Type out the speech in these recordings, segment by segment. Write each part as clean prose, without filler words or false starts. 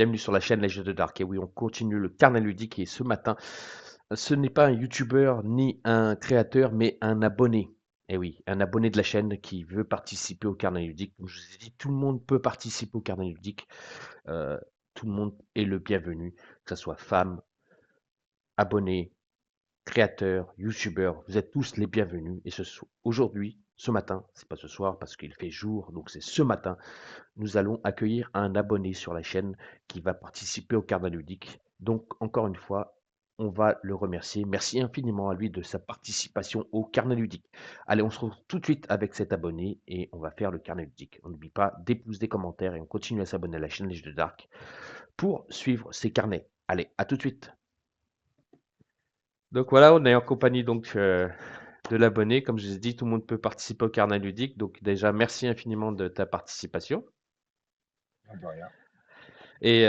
bienvenue sur la chaîne Les Jeux de Dark. Et oui, on continue le carnet ludique et ce matin, ce n'est pas un youtubeur ni un créateur, mais un abonné. Et oui, un abonné de la chaîne qui veut participer au carnet ludique. Donc, je vous ai dit, tout le monde peut participer au carnet ludique. Euh, Tout le monde est le bienvenu, que ce soit femme, abonné, créateurs, youtubeurs, vous êtes tous les bienvenus. Et aujourd'hui, ce matin, c'est pas ce soir parce qu'il fait jour, donc c'est ce matin, nous allons accueillir un abonné sur la chaîne qui va participer au carnet ludique. Donc, encore une fois, on va le remercier. Merci infiniment à lui de sa participation au carnet ludique. Allez, on se retrouve tout de suite avec cet abonné et on va faire le carnet ludique. On n'oublie pas des pouces, des commentaires et on continue à s'abonner à la chaîne Les Jeux de Dark pour suivre ces carnets. Allez, à tout de suite. Donc voilà, on est en compagnie de l'abonné. Comme je vous ai dit, tout le monde peut participer au carnet ludique. Donc déjà, merci infiniment de ta participation. Ah, de rien. Et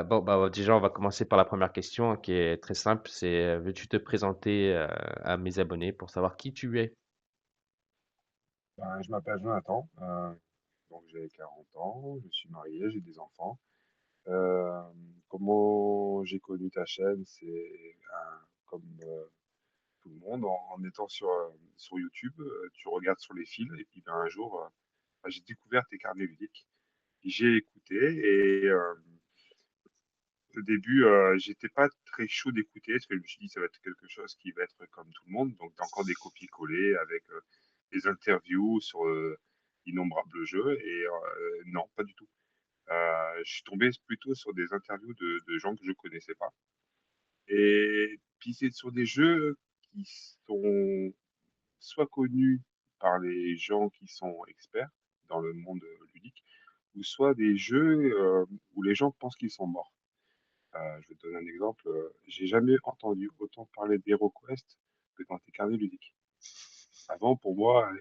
bon, bah, déjà, on va commencer par la première question qui est très simple. C'est veux-tu te présenter à mes abonnés pour savoir qui tu es? Ben, je m'appelle Jonathan, donc j'ai 40 ans, je suis marié, j'ai des enfants. Euh, Comment j'ai connu ta chaîne, c'est comme tout le monde, en étant sur YouTube, tu regardes sur les fils et puis ben, un jour, ben, j'ai découvert tes carnets ludiques. J'ai écouté et au début, j'étais pas très chaud d'écouter parce que je me suis dit ça va être quelque chose qui va être comme tout le monde, donc t'as encore des copier-coller avec des interviews sur d'innombrables jeux et non, pas du tout. Je suis tombé plutôt sur des interviews de gens que je connaissais pas. Et puis c'est sur des jeux qui sont soit connus par les gens qui sont experts dans le monde ludique, ou soit des jeux où les gens pensent qu'ils sont morts. Je vais te donner un exemple. J'ai jamais entendu autant parler d'HeroQuest que dans tes carnets ludiques. Avant, pour moi,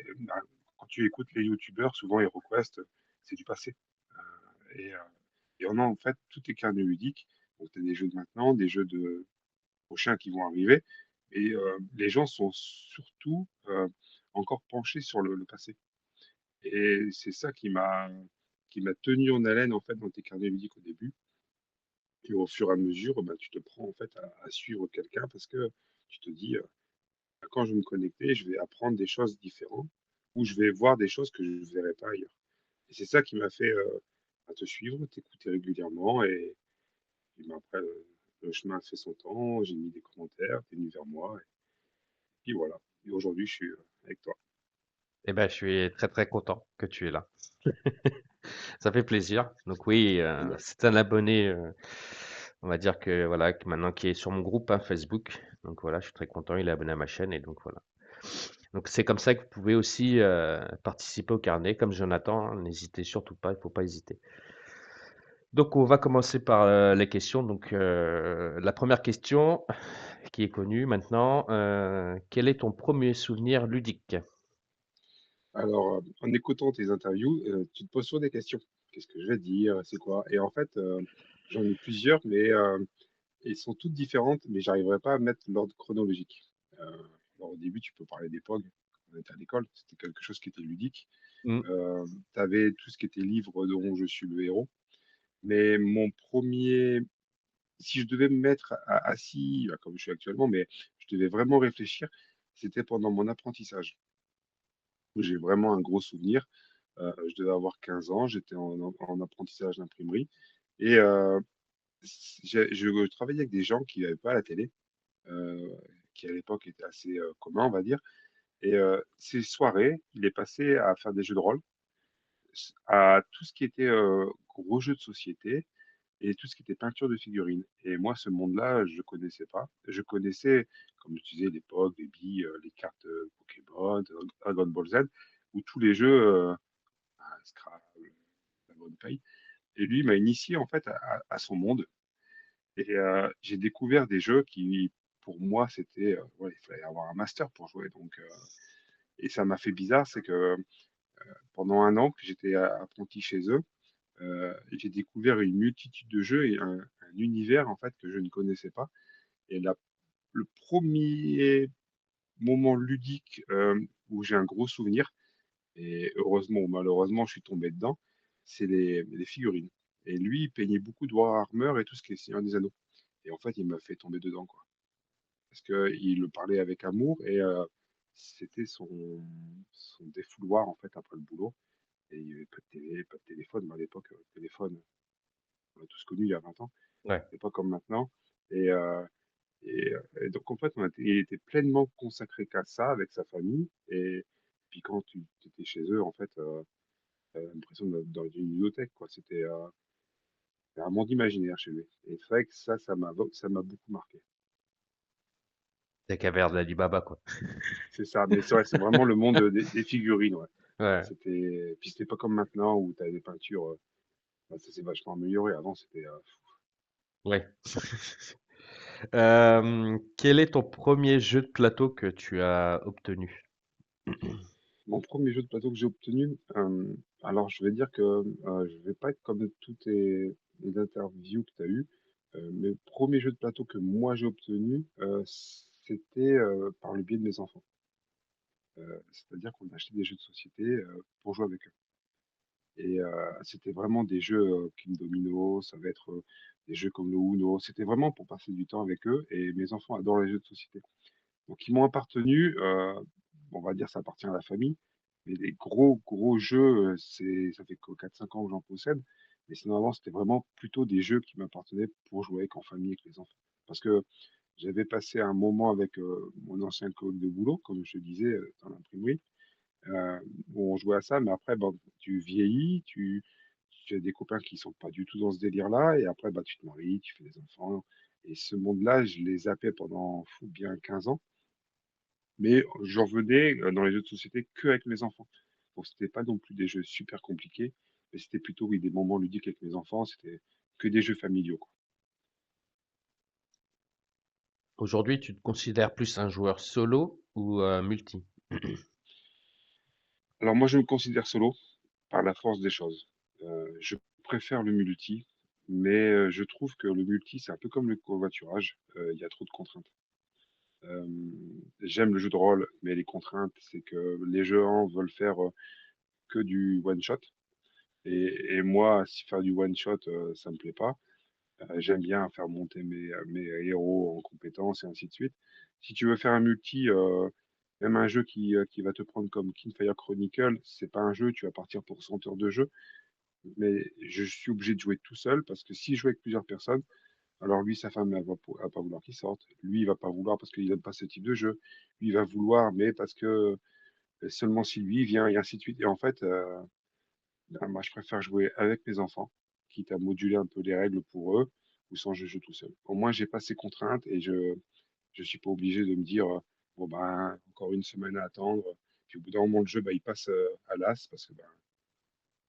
quand tu écoutes les youtubeurs, souvent HeroQuest, c'est du passé. Et, et on a en fait tous tes carnets ludiques. Donc, tu as des jeux de maintenant, des jeux de prochains qui vont arriver. Et les gens sont surtout encore penchés sur le passé. Et c'est ça qui m'a tenu en haleine en fait dans tes carnets ludiques au début. Et au fur et à mesure, bah, tu te prends en fait à suivre quelqu'un parce que tu te dis, quand je vais me connecter, je vais apprendre des choses différentes ou je vais voir des choses que je ne verrai pas ailleurs. Et c'est ça qui m'a fait à te suivre, t'écouter régulièrement et ben, après, le chemin a fait son temps, j'ai mis des commentaires, t'es venu vers moi et puis voilà. Et aujourd'hui, je suis avec toi. Eh ben, je suis très très content que tu es là. Ça fait plaisir. Donc oui, Ouais. c'est un abonné, on va dire que voilà, maintenant qui est sur mon groupe hein, Facebook. Donc voilà, je suis très content. Il est abonné à ma chaîne et donc voilà. Donc c'est comme ça que vous pouvez aussi participer au carnet, comme Jonathan. Hein. N'hésitez surtout pas, il faut pas hésiter. Donc, on va commencer par les questions. Donc, la première question qui est connue maintenant, quel est ton premier souvenir ludique? Alors, en écoutant tes interviews, tu te poses toujours des questions. Qu'est-ce que je vais dire? C'est quoi? Et en fait, j'en ai plusieurs, mais elles sont toutes différentes, mais j'arriverai pas à mettre l'ordre chronologique. Euh, alors, au début, tu peux parler d'époque. On était à l'école, c'était quelque chose qui était ludique. Mm. Tu avais tout ce qui était livre dont je suis le héros. Mais mon premier, si je devais me mettre assis, bah, comme je suis actuellement, mais je devais vraiment réfléchir, c'était pendant mon apprentissage, où j'ai vraiment un gros souvenir. Je devais avoir 15 ans, j'étais en apprentissage d'imprimerie. Et je travaillais avec des gens qui n'avaient pas la télé, euh, qui à l'époque était assez commun, on va dire. Et ces soirées, il est passé à faire des jeux de rôle, à tout ce qui était gros jeux de société et tout ce qui était peinture de figurines. Et moi, ce monde-là, je ne connaissais pas. Je connaissais, comme je disais, l'époque, les billes, les cartes Pokémon, Dragon Ball Z, ou tous les jeux, Scrabble, la bonne paye. Et lui, il m'a initié en fait à son monde. Et j'ai découvert des jeux qui, pour moi, c'était, ouais, il fallait avoir un master pour jouer. Donc, et ça m'a fait bizarre, c'est que pendant un an que j'étais apprenti chez eux, j'ai découvert une multitude de jeux et un univers en fait que je ne connaissais pas. Et le premier moment ludique où j'ai un gros souvenir, et heureusement ou malheureusement, je suis tombé dedans, c'est les figurines. Et lui, il peignait beaucoup de Warhammer et tout ce qui est Seigneur des Anneaux. Et en fait, il m'a fait tomber dedans, quoi. Parce qu'il le parlait avec amour et c'était son défouloir, en fait, après le boulot. Et il n'y avait pas de télé, pas de téléphone. Mais à l'époque, le téléphone, on l'a tous connu il y a 20 ans. Ouais. C'est pas comme maintenant. Et, et donc, en fait, il était pleinement consacré qu'à ça avec sa famille. Et puis, quand tu étais chez eux, en fait, t'avais l'impression d'être dans une bibliothèque, quoi. C'était un monde imaginaire chez lui. Et c'est vrai que ça m'a beaucoup marqué. Des cavernes d'Ali Baba, quoi. C'est ça. Mais c'est vrai, c'est vraiment le monde des figurines, ouais. Ouais. Puis c'était pas comme maintenant où tu as des peintures, bah, ça s'est vachement amélioré. Avant, c'était. Ouais. Quel est ton premier jeu de plateau que tu as obtenu? Mon premier jeu de plateau que j'ai obtenu, alors je vais dire que je vais pas être comme toutes les interviews que tu as eues, mais le premier jeu de plateau que moi j'ai obtenu, c'était par le biais de mes enfants. C'est-à-dire qu'on a acheté des jeux de société pour jouer avec eux. Et c'était vraiment des jeux King Domino, ça va être des jeux comme le Uno. C'était vraiment pour passer du temps avec eux. Et mes enfants adorent les jeux de société. Donc, ils m'ont appartenu, on va dire ça appartient à la famille, mais les gros, gros jeux, ça fait que 4 5 ans que j'en possède. Mais sinon, avant, c'était vraiment plutôt des jeux qui m'appartenaient pour jouer avec en famille, avec les enfants. Parce que j'avais passé un moment avec mon ancien collègue de boulot, comme je te disais, dans l'imprimerie, où on jouait à ça, mais après, bah, tu vieillis, tu as des copains qui sont pas du tout dans ce délire-là, et après, bah, tu te maries, tu fais des enfants. Et ce monde-là, je l'ai zappé pendant bien 15 ans. Mais j'en venais dans les jeux de société que avec mes enfants. Donc c'était pas non plus des jeux super compliqués, mais c'était plutôt oui, des moments ludiques avec mes enfants. C'était que des jeux familiaux, quoi. Aujourd'hui, tu te considères plus un joueur solo ou multi? Alors moi, je me considère solo par la force des choses. Je préfère le multi, mais je trouve que le multi, c'est un peu comme le covoiturage. Il y a trop de contraintes. Euh, J'aime le jeu de rôle, mais les contraintes, c'est que les joueurs veulent faire que du one shot. Et moi, si faire du one shot, ça me plaît pas. J'aime bien faire monter mes héros en compétences et ainsi de suite. Si tu veux faire un multi, même un jeu qui va te prendre comme Kingfire Chronicle, c'est pas un jeu, tu vas partir pour 100 heures de jeu, mais je suis obligé de jouer tout seul parce que si je joue avec plusieurs personnes, alors lui, sa femme, elle va pas vouloir qu'il sorte. Lui, il va pas vouloir parce qu'il n'aime pas ce type de jeu. Lui, il va vouloir, mais parce que seulement si lui vient et ainsi de suite. Et en fait, ben, moi, je préfère jouer avec mes enfants, quitte à moduler un peu les règles pour eux, ou sans je joue tout seul. Au moins, j'ai pas ces contraintes et je suis pas obligé de me dire, bon, ben, encore une semaine à attendre. Puis au bout d'un moment, le jeu, ben, il passe à l'as parce que ben,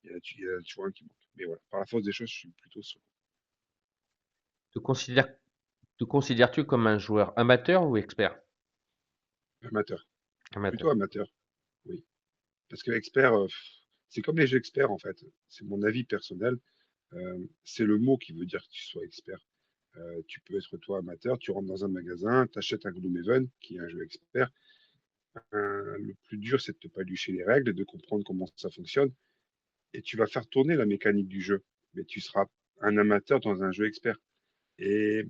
il y a toujours un qui manque. Mais voilà, par la force des choses, je suis plutôt solo. Te considères, te considères-tu comme un joueur amateur ou expert? Amateur, Amateur. plutôt amateur, oui. Parce que expert, c'est comme les jeux experts en fait. C'est mon avis personnel. C'est le mot qui veut dire que tu sois expert. Tu peux être toi amateur, tu rentres dans un magasin, tu achètes un Gloomhaven, qui est un jeu expert. Le plus dur, c'est de te palucher les règles, de comprendre comment ça fonctionne, et tu vas faire tourner la mécanique du jeu. Mais tu seras un amateur dans un jeu expert. Et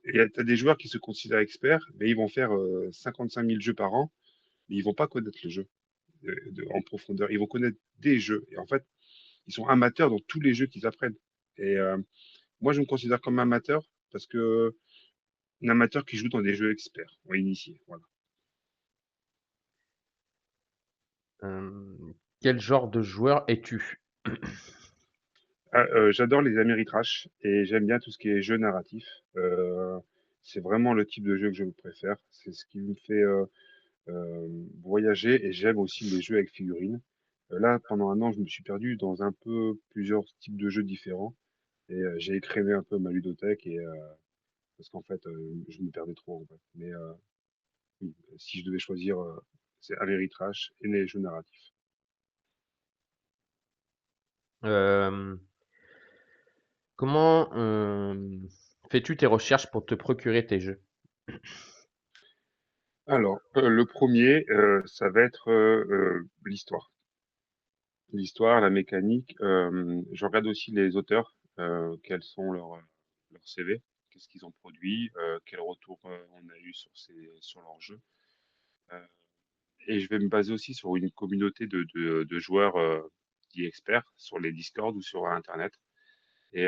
tu as des joueurs qui se considèrent experts, mais ils vont faire 55 000 jeux par an, mais ils vont pas connaître le jeu en profondeur. Ils vont connaître des jeux. Et en fait, ils sont amateurs dans tous les jeux qu'ils apprennent. Et moi, je me considère comme amateur parce que un amateur qui joue dans des jeux experts, ou initiés. Voilà. Quel genre de joueur es-tu? Ah, j'adore les Ameritrash et j'aime bien tout ce qui est jeu narratif. C'est vraiment le type de jeu que je préfère. C'est ce qui me fait voyager et j'aime aussi les jeux avec figurines. Là, pendant un an, je me suis perdu dans un peu plusieurs types de jeux différents et j'ai écrémé un peu ma ludothèque et parce qu'en fait, je me perdais trop en fait. Mais oui, si je devais choisir, c'est Ameritrash et les jeux narratifs. Euh, comment fais-tu tes recherches pour te procurer tes jeux? Alors, le premier, ça va être l'histoire. l'histoire, la mécanique. Je regarde aussi les auteurs, quels sont leurs CV, qu'est-ce qu'ils ont produit, quel retour on a eu sur leur jeu. Euh, et je vais me baser aussi sur une communauté de joueurs dits experts sur les Discord ou sur Internet. Et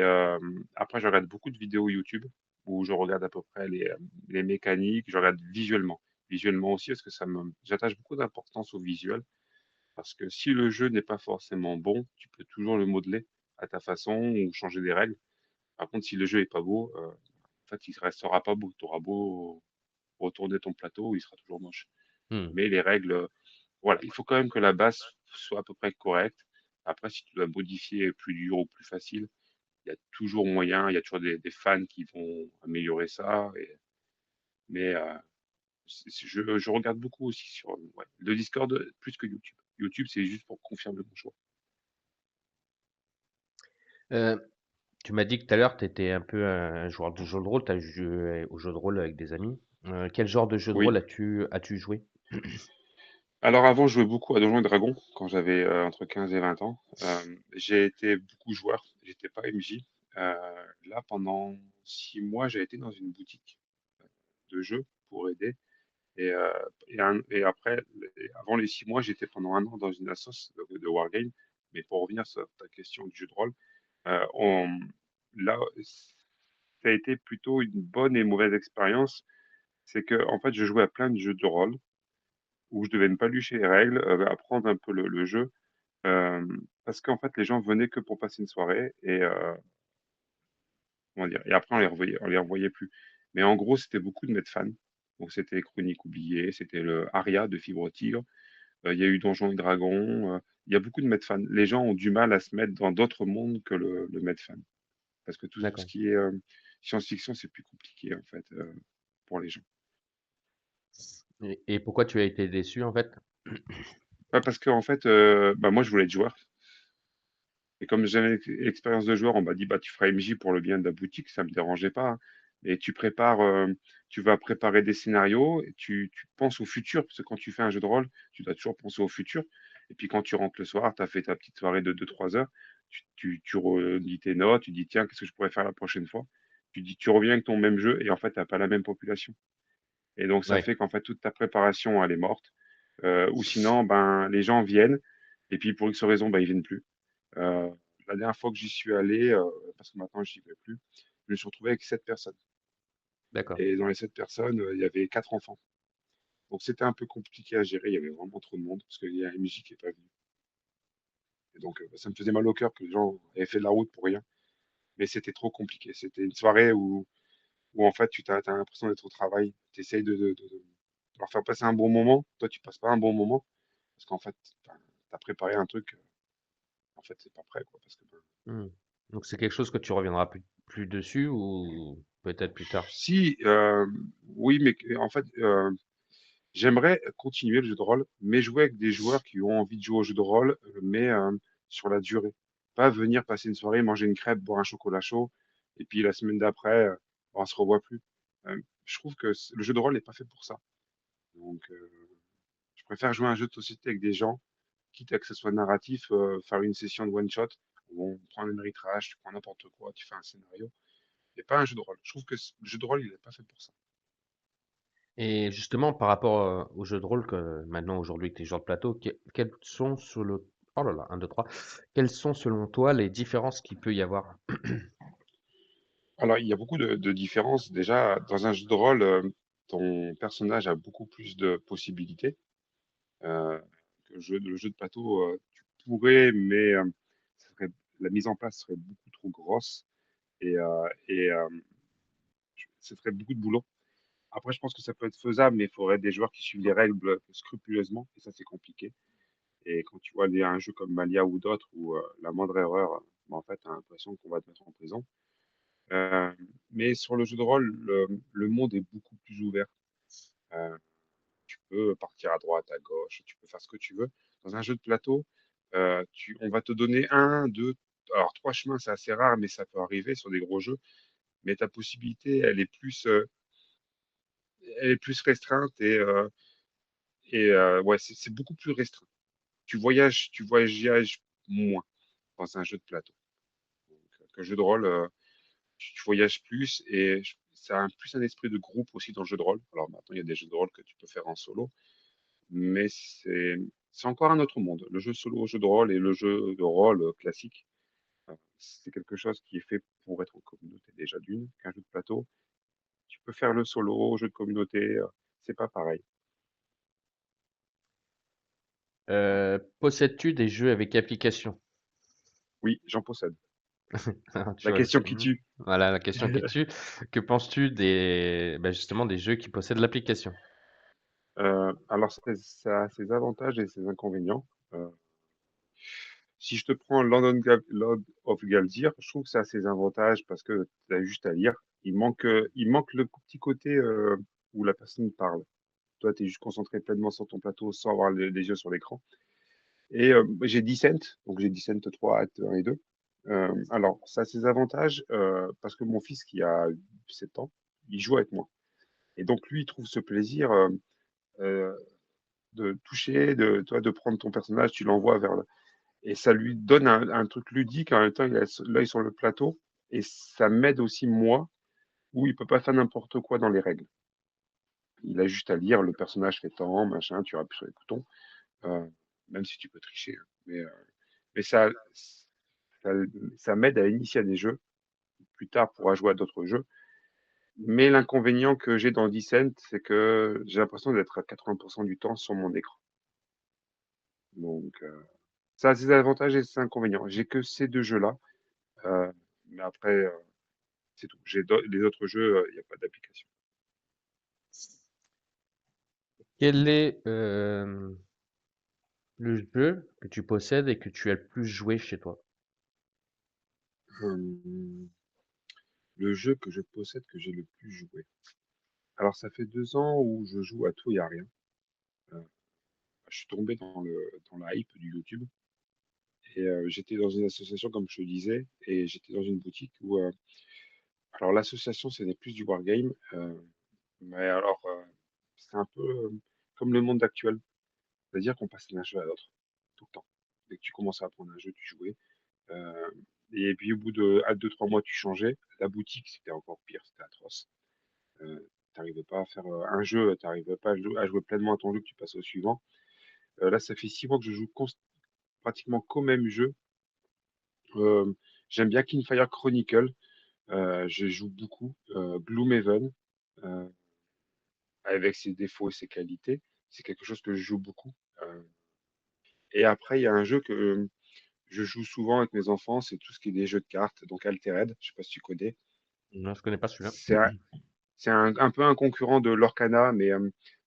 après, je regarde beaucoup de vidéos YouTube où je regarde à peu près les mécaniques, je regarde visuellement. Visuellement aussi, parce que j'attache beaucoup d'importance au visuel. Parce que si le jeu n'est pas forcément bon, tu peux toujours le modeler à ta façon ou changer des règles. Par contre, si le jeu est pas beau, en fait, il restera pas beau. Tu auras beau retourner ton plateau, il sera toujours moche. Hmm. Mais les règles, voilà, il faut quand même que la base soit à peu près correcte. Après, si tu dois modifier plus dur ou plus facile, il y a toujours moyen, il y a toujours des fans qui vont améliorer ça. Mais je regarde beaucoup aussi sur ouais, le Discord plus que YouTube. YouTube, c'est juste pour confirmer mon choix. Euh, Tu m'as dit que tout à l'heure, tu étais un peu un joueur de jeu de rôle, tu as joué au jeu de rôle avec des amis. Quel genre de jeu de rôle Oui. as-tu joué? Alors avant, je jouais beaucoup à Donjons et Dragons quand j'avais entre 15 et 20 ans. J'ai été beaucoup joueur, j'étais pas MJ. Là, pendant 6 mois, j'ai été dans une boutique de jeux pour aider. Et, euh, et après, avant les 6 mois, j'étais pendant un an dans une assoce de Wargame. Mais pour revenir sur ta question du jeu de rôle, euh, on- là, ça a été plutôt une bonne et mauvaise expérience. C'est que, en fait, je jouais à plein de jeux de rôle où je devais me palucher les règles, apprendre un peu le jeu. Euh, Parce qu'en fait, les gens venaient que pour passer une soirée et, comment dire, et après, on les revoyait plus. Mais en gros, c'était beaucoup de mettre fans. Donc, c'était Chroniques oubliées, c'était le Aria de Fibre Tigre. Il y a eu Donjons et Dragons. Il y a beaucoup de mettre fans. Les gens ont du mal à se mettre dans d'autres mondes que le mettre fan. Parce que tout ce D'accord. qui est science-fiction, c'est plus compliqué, en fait, pour les gens. Et pourquoi tu as été déçu en fait? Pas parce que, en fait, bah, moi, je voulais être joueur. Et comme j'avais l'expérience de joueur, on m'a dit, bah, tu feras MJ pour le bien de la boutique, ça me dérangeait pas, hein. Et tu vas préparer des scénarios, et tu penses au futur, parce que quand tu fais un jeu de rôle, tu dois toujours penser au futur. Et puis quand tu rentres le soir, tu as fait ta petite soirée de 2 3 heures, tu relis tes notes, tu dis, tiens, qu'est-ce que je pourrais faire la prochaine fois? Tu reviens avec ton même jeu, et en fait, tu n'as pas la même population. Et donc, ça Ouais, fait qu'en fait, toute ta préparation, elle est morte. Ou sinon, ben, les gens viennent, et puis pour X raison, ben, ils viennent plus. Euh, la dernière fois que j'y suis allé, parce que maintenant j'y vais plus, je me suis retrouvé avec 7 personnes. d'accord. Et dans les 7 personnes, il y avait 4 enfants. Donc c'était un peu compliqué à gérer, il y avait vraiment trop de monde, parce qu'il y a un MJ qui n'est pas venu. Et donc ça me faisait mal au cœur que les gens aient fait de la route pour rien. Mais c'était trop compliqué. C'était une soirée où en fait tu as l'impression d'être au travail. Tu essayes de leur faire passer un bon moment. Toi, tu passes pas un bon moment, parce qu'en fait, tu as préparé un truc, en fait, c'est pas prêt, quoi. Parce que, ben, Hmm. Donc c'est quelque chose que tu reviendras plus dessus ou peut-être plus tard? si, oui, mais en fait, j'aimerais continuer le jeu de rôle, mais jouer avec des joueurs qui ont envie de jouer au jeu de rôle, mais sur la durée. Pas venir passer une soirée, manger une crêpe, boire un chocolat chaud, et puis la semaine d'après, on se revoit plus. Je trouve que le jeu de rôle n'est pas fait pour ça. Donc, je préfère jouer à un jeu de société avec des gens, quitte à que ce soit narratif, faire une session de one shot, où on prend un méritrage, tu prends n'importe quoi, tu fais un scénario, et pas un jeu de rôle. Je trouve que le jeu de rôle, il n'est pas fait pour ça. Et justement, par rapport au jeu de rôle que maintenant aujourd'hui tu es joueur de plateau, quels sont oh là là, 1, 2, 3, quelles sont selon toi les différences qu'il peut y avoir? Alors, il y a beaucoup de différences. Déjà, dans un jeu de rôle, ton personnage a beaucoup plus de possibilités. Que le jeu de plateau, tu pourrais, mais la mise en place serait beaucoup trop grosse et ça ferait beaucoup de boulot. Après, je pense que ça peut être faisable, mais il faudrait des joueurs qui suivent les règles scrupuleusement, et ça, c'est compliqué. Et quand tu vois un jeu comme Malia ou d'autres, où la moindre erreur, en fait, tu as l'impression qu'on va te mettre en prison. Euh, mais sur le jeu de rôle, le monde est beaucoup plus ouvert. Euh, Tu peux partir à droite, à gauche, tu peux faire ce que tu veux. Dans un jeu de plateau, on va te donner un, deux, alors 3 chemins, c'est assez rare, mais ça peut arriver sur des gros jeux. Mais ta possibilité, elle est plus restreinte et ouais, c'est beaucoup plus restreint. Tu voyages moins dans un jeu de plateau. Donc, qu'un jeu de rôle, tu voyages plus et ça a plus un esprit de groupe aussi dans le jeu de rôle. Alors maintenant, il y a des jeux de rôle que tu peux faire en solo, mais c'est encore un autre monde. Le jeu solo, jeu de rôle et le jeu de rôle classique, c'est quelque chose qui est fait pour être en communauté déjà d'une, qu'un jeu de plateau. Tu peux faire le solo, jeu de communauté, c'est pas pareil. Possèdes-tu des jeux avec application? Oui, j'en possède. Tu La vois, question qui tue. voilà la question qui tue. Que penses-tu des, bah, justement des jeux qui possèdent l'application? Alors, ça a ses avantages et ses inconvénients. Si je te prends Lord of Galdir, je trouve que ça a ses avantages parce que tu as juste à lire. Il manque le petit côté où la personne parle. Toi, tu es juste concentré pleinement sur ton plateau sans avoir les yeux sur l'écran. Et j'ai Descent, donc j'ai Descent 3, Acte 1 et 2. Alors, ça a ses avantages parce que mon fils qui a 7 ans, il joue avec moi. Et donc, lui, il trouve ce plaisir euh, de toucher, de prendre ton personnage, tu l'envoies vers et ça lui donne un truc ludique. En même temps, il a l'œil sur le plateau et ça m'aide aussi, moi, où il peut pas faire n'importe quoi dans les règles. Il a juste à lire, le personnage fait tant, machin, tu appuies sur les boutons, euh, même si tu peux tricher, hein. Mais ça, ça m'aide à initier à des jeux. Plus tard, pourra jouer à d'autres jeux. Mais l'inconvénient que j'ai dans Descent, c'est que j'ai l'impression d'être à 80% du temps sur mon écran. Donc, ça a ses avantages et ses inconvénients. J'ai que ces deux jeux-là. Euh, mais après, c'est tout. Les autres jeux, il n'y a pas d'application. Quel est le jeu que tu possèdes et que tu as le plus joué chez toi? Hum, le jeu que je possède, que j'ai le plus joué. Alors, ça fait 2 ans où je joue à tout et à rien. Euh, je suis tombé dans la hype du YouTube. Et j'étais dans une association, comme je te disais, et j'étais dans une boutique où. Alors, l'association, c'était plus du wargame. Mais alors, c'est un peu comme le monde actuel. C'est-à-dire qu'on passait d'un jeu à l'autre, tout le temps. Dès que tu commençais à apprendre un jeu, tu jouais. Euh, et puis au bout de à 2, 3 mois, tu changeais. La boutique, c'était encore pire, c'était atroce. T'arrivais pas à faire un jeu, t'arrivais pas à jouer pleinement à ton jeu que tu passais au suivant. Là, ça fait 6 mois que je joue pratiquement qu'au même jeu. Euh, J'aime bien Kingfire Chronicle. Je joue beaucoup. Gloomhaven, euh, avec ses défauts et ses qualités, c'est quelque chose que je joue beaucoup. Euh, et après, il y a un jeu que je joue souvent avec mes enfants, c'est tout ce qui est des jeux de cartes, donc Altered, je sais pas si tu connais. Non, je connais pas celui-là. C'est un peu un concurrent de Lorcana, mais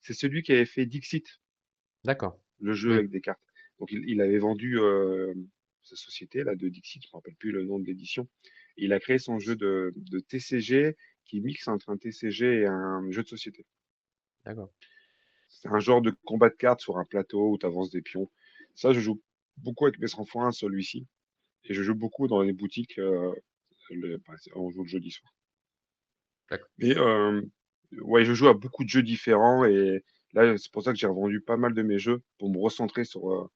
c'est celui qui avait fait Dixit, D'accord. le jeu Oui, avec des cartes. Donc il avait vendu sa société là de Dixit, je ne me rappelle plus le nom de l'édition. Il a créé son jeu de TCG qui mixe entre un TCG et un jeu de société. d'accord. C'est un genre de combat de cartes sur un plateau où tu avances des pions. Ça, je joue beaucoup avec mes enfants à celui-ci. Et je joue beaucoup dans les boutiques. On joue le jeudi soir. D'accord. Mais ouais, je joue à beaucoup de jeux différents. Et là, c'est pour ça que j'ai revendu pas mal de mes jeux pour me recentrer sur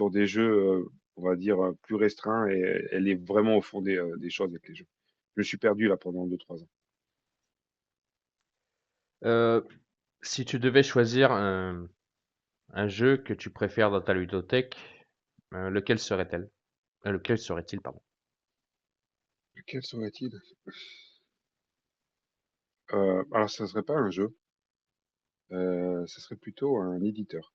des jeux, on va dire, plus restreints et aller vraiment au fond des choses avec les jeux. Je me suis perdu là pendant 2, 3 ans. Euh, Si tu devais choisir un jeu que tu préfères dans ta ludothèque, lequel serait-elle? Lequel serait-il, pardon? Quel serait-il? Alors, ça serait pas un jeu. Ça serait plutôt un éditeur.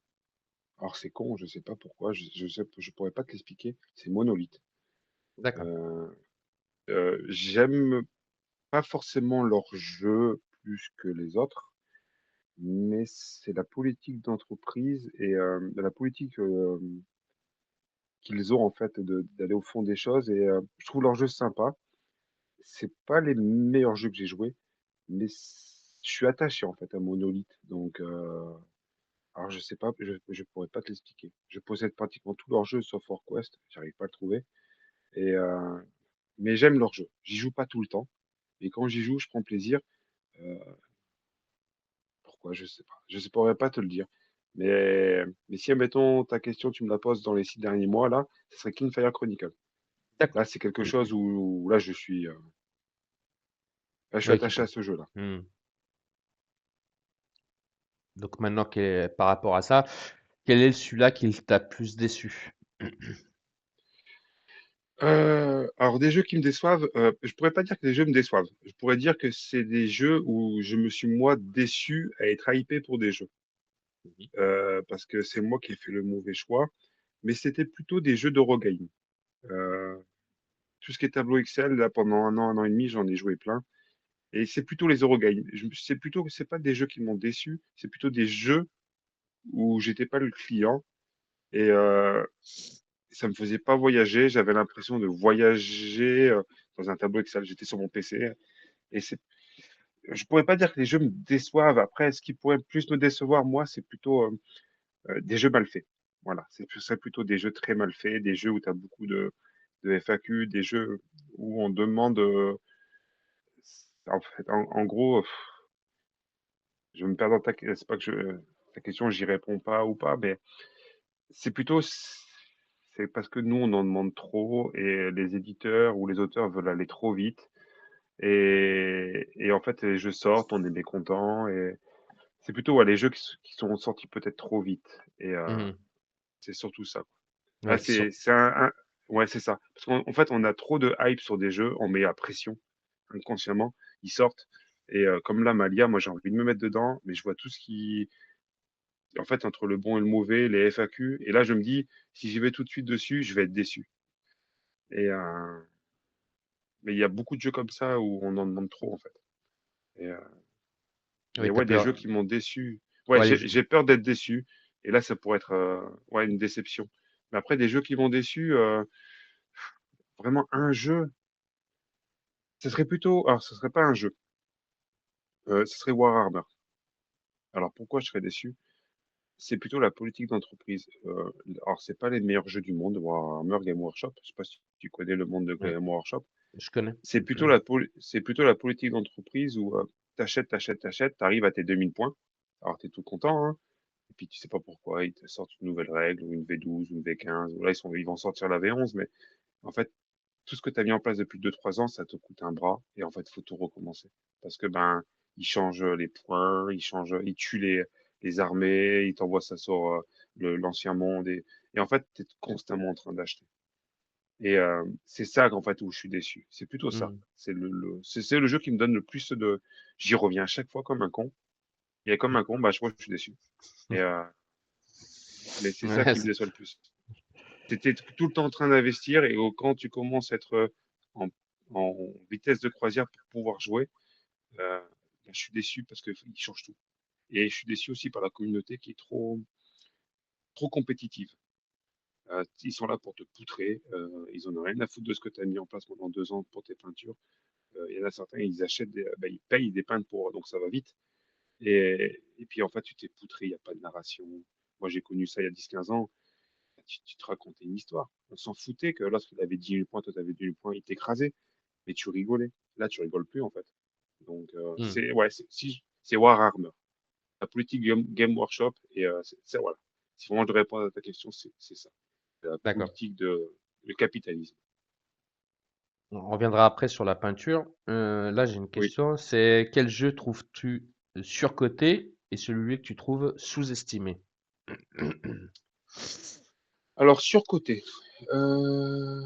Alors c'est con, je sais pas pourquoi, je pourrais pas te l'expliquer. C'est Monolith. D'accord. Euh, J'aime pas forcément leur jeu plus que les autres, mais c'est la politique d'entreprise et la politique qu'ils ont en fait d'aller au fond des choses. Et je trouve leur jeu sympa. C'est pas les meilleurs jeux que j'ai joués, mais je suis attaché en fait à Monolith. Donc alors je sais pas, je pourrais pas te l'expliquer. Je possède pratiquement tous leurs jeux sauf WarQuest, j'arrive pas à le trouver. Et mais j'aime leur jeu. J'y joue pas tout le temps, et quand j'y joue, je prends plaisir. Pourquoi? Je sais pas. Je ne pourrais pas te le dire. Mais si, admettons, ta question, tu me la poses dans les 6 derniers mois, là, ce serait Fire Chronicle. Là, D'accord. c'est quelque chose où là, je suis Ouais, qui attaché peut. à ce jeu-là. Mmh. Donc maintenant par rapport à ça, quel est celui-là qui t'a plus déçu? Alors des jeux qui me déçoivent, je pourrais pas dire que les jeux me déçoivent. Je pourrais dire que c'est des jeux où je me suis moi déçu à être hypé pour des jeux. Mmh. Parce que c'est moi qui ai fait le mauvais choix, mais c'était plutôt des jeux d'Eurogame. Heu, tout ce qui est tableau Excel, là, pendant un an et demi, j'en ai joué plein et c'est plutôt les Eurogames. C'est plutôt c'est pas des jeux qui m'ont déçu, c'est plutôt des jeux où j'étais pas le client et ça me faisait pas voyager. J'avais l'impression de voyager, dans un tableau Excel. J'étais sur mon PC et c'est je pourrais pas dire que les jeux me déçoivent. Après, ce qui pourrait plus me décevoir, moi, c'est plutôt, des jeux mal faits. Voilà, ce serait plutôt des jeux très mal faits, des jeux où tu as beaucoup de FAQ, des jeux où on demande, en gros, je vais me perds dans c'est pas que ta question, j'y réponds pas ou pas, mais c'est plutôt c'est parce que nous, on en demande trop et les éditeurs ou les auteurs veulent aller trop vite et en fait, les jeux sortent, on est mécontent et c'est plutôt, ouais, les jeux qui sont sortis peut-être trop vite et Mmh. c'est surtout ça. Ah, Ouais, qui sont ouais, c'est ça. Parce qu'en fait, on a trop de hype sur des jeux, on met la pression inconsciemment, ils sortent et comme là, Malia, moi, j'ai envie de me mettre dedans, mais je vois tout ce qui en fait, entre le bon et le mauvais, les FAQ et là, je me dis: «Si j'y vais tout de suite dessus, je vais être déçu» et mais il y a beaucoup de jeux comme ça où on en demande trop, en fait et mais oui, tu ouais, des jeux peur. qui m'ont déçu. Ouais, Ouais, les j'ai peur d'être déçu et là, ça pourrait être, ouais, une déception. Mais après des jeux qui m'ont déçu, vraiment un jeu, ce serait plutôt alors ce serait pas un jeu, ce serait Warhammer. Alors pourquoi je serais déçu? C'est plutôt la politique d'entreprise. Alors c'est pas les meilleurs jeux du monde, Warhammer, Game Workshop. Je sais pas si tu connais le monde de ouais, Game Workshop. je connais. C'est plutôt la politique d'entreprise où, tu achètes, tu arrives à tes 2000 points. Alors tu es tout content, hein, et puis tu sais pas pourquoi ils te sortent une nouvelle règle ou une V12 ou une V15 ou là ils vont sortir la V11 mais en fait, tout ce que tu as mis en place depuis 2 3 ans, ça te coûte un bras et en fait, il faut tout recommencer. Parce que ben, ils changent les points, ils tuent les armées, ils t'envoient ça sur l'ancien monde et en fait, tu es constamment en train d'acheter. Et c'est ça qu'en fait où je suis déçu. C'est plutôt ça. Mmh. C'est le jeu qui me donne le plus de. J'y reviens à chaque fois comme un con. Et comme un con, bah, je crois que je suis déçu. Et, mais c'est ça Ouais, qui me déçoit le plus. Tu tout le temps en train d'investir et quand tu commences à être en, en vitesse de croisière pour pouvoir jouer, bah, je suis déçu parce qu'ils changent tout. Et je suis déçu aussi par la communauté qui est trop compétitive. Ils sont là pour te poutrer, ils en ont rien à foutre de ce que tu as mis en place pendant 2 ans pour tes peintures. Il y en a certains, ils achètent, bah, ils payent des peintres donc ça va vite. Et puis en fait, tu t'es poutré, il n'y a pas de narration. Moi, j'ai connu ça il y a 10 15 ans. Tu te racontais une histoire. On s'en foutait que lorsqu'il avait 10 000 points, toi, tu avais 10 000 points, il t'écrasait. Mais tu rigolais. Là, tu rigoles plus, en fait. Donc, mmh, ouais, c'est Warhammer. La politique Game Workshop. Et voilà. Si vraiment je dois répondre à ta question, c'est ça. C'est la d'accord. politique le capitalisme. On reviendra après sur la peinture. Là, j'ai une Oui. question, c'est quel jeu trouves-tu surcoté et celui que tu trouves sous-estimé? Alors, surcoté. Euh...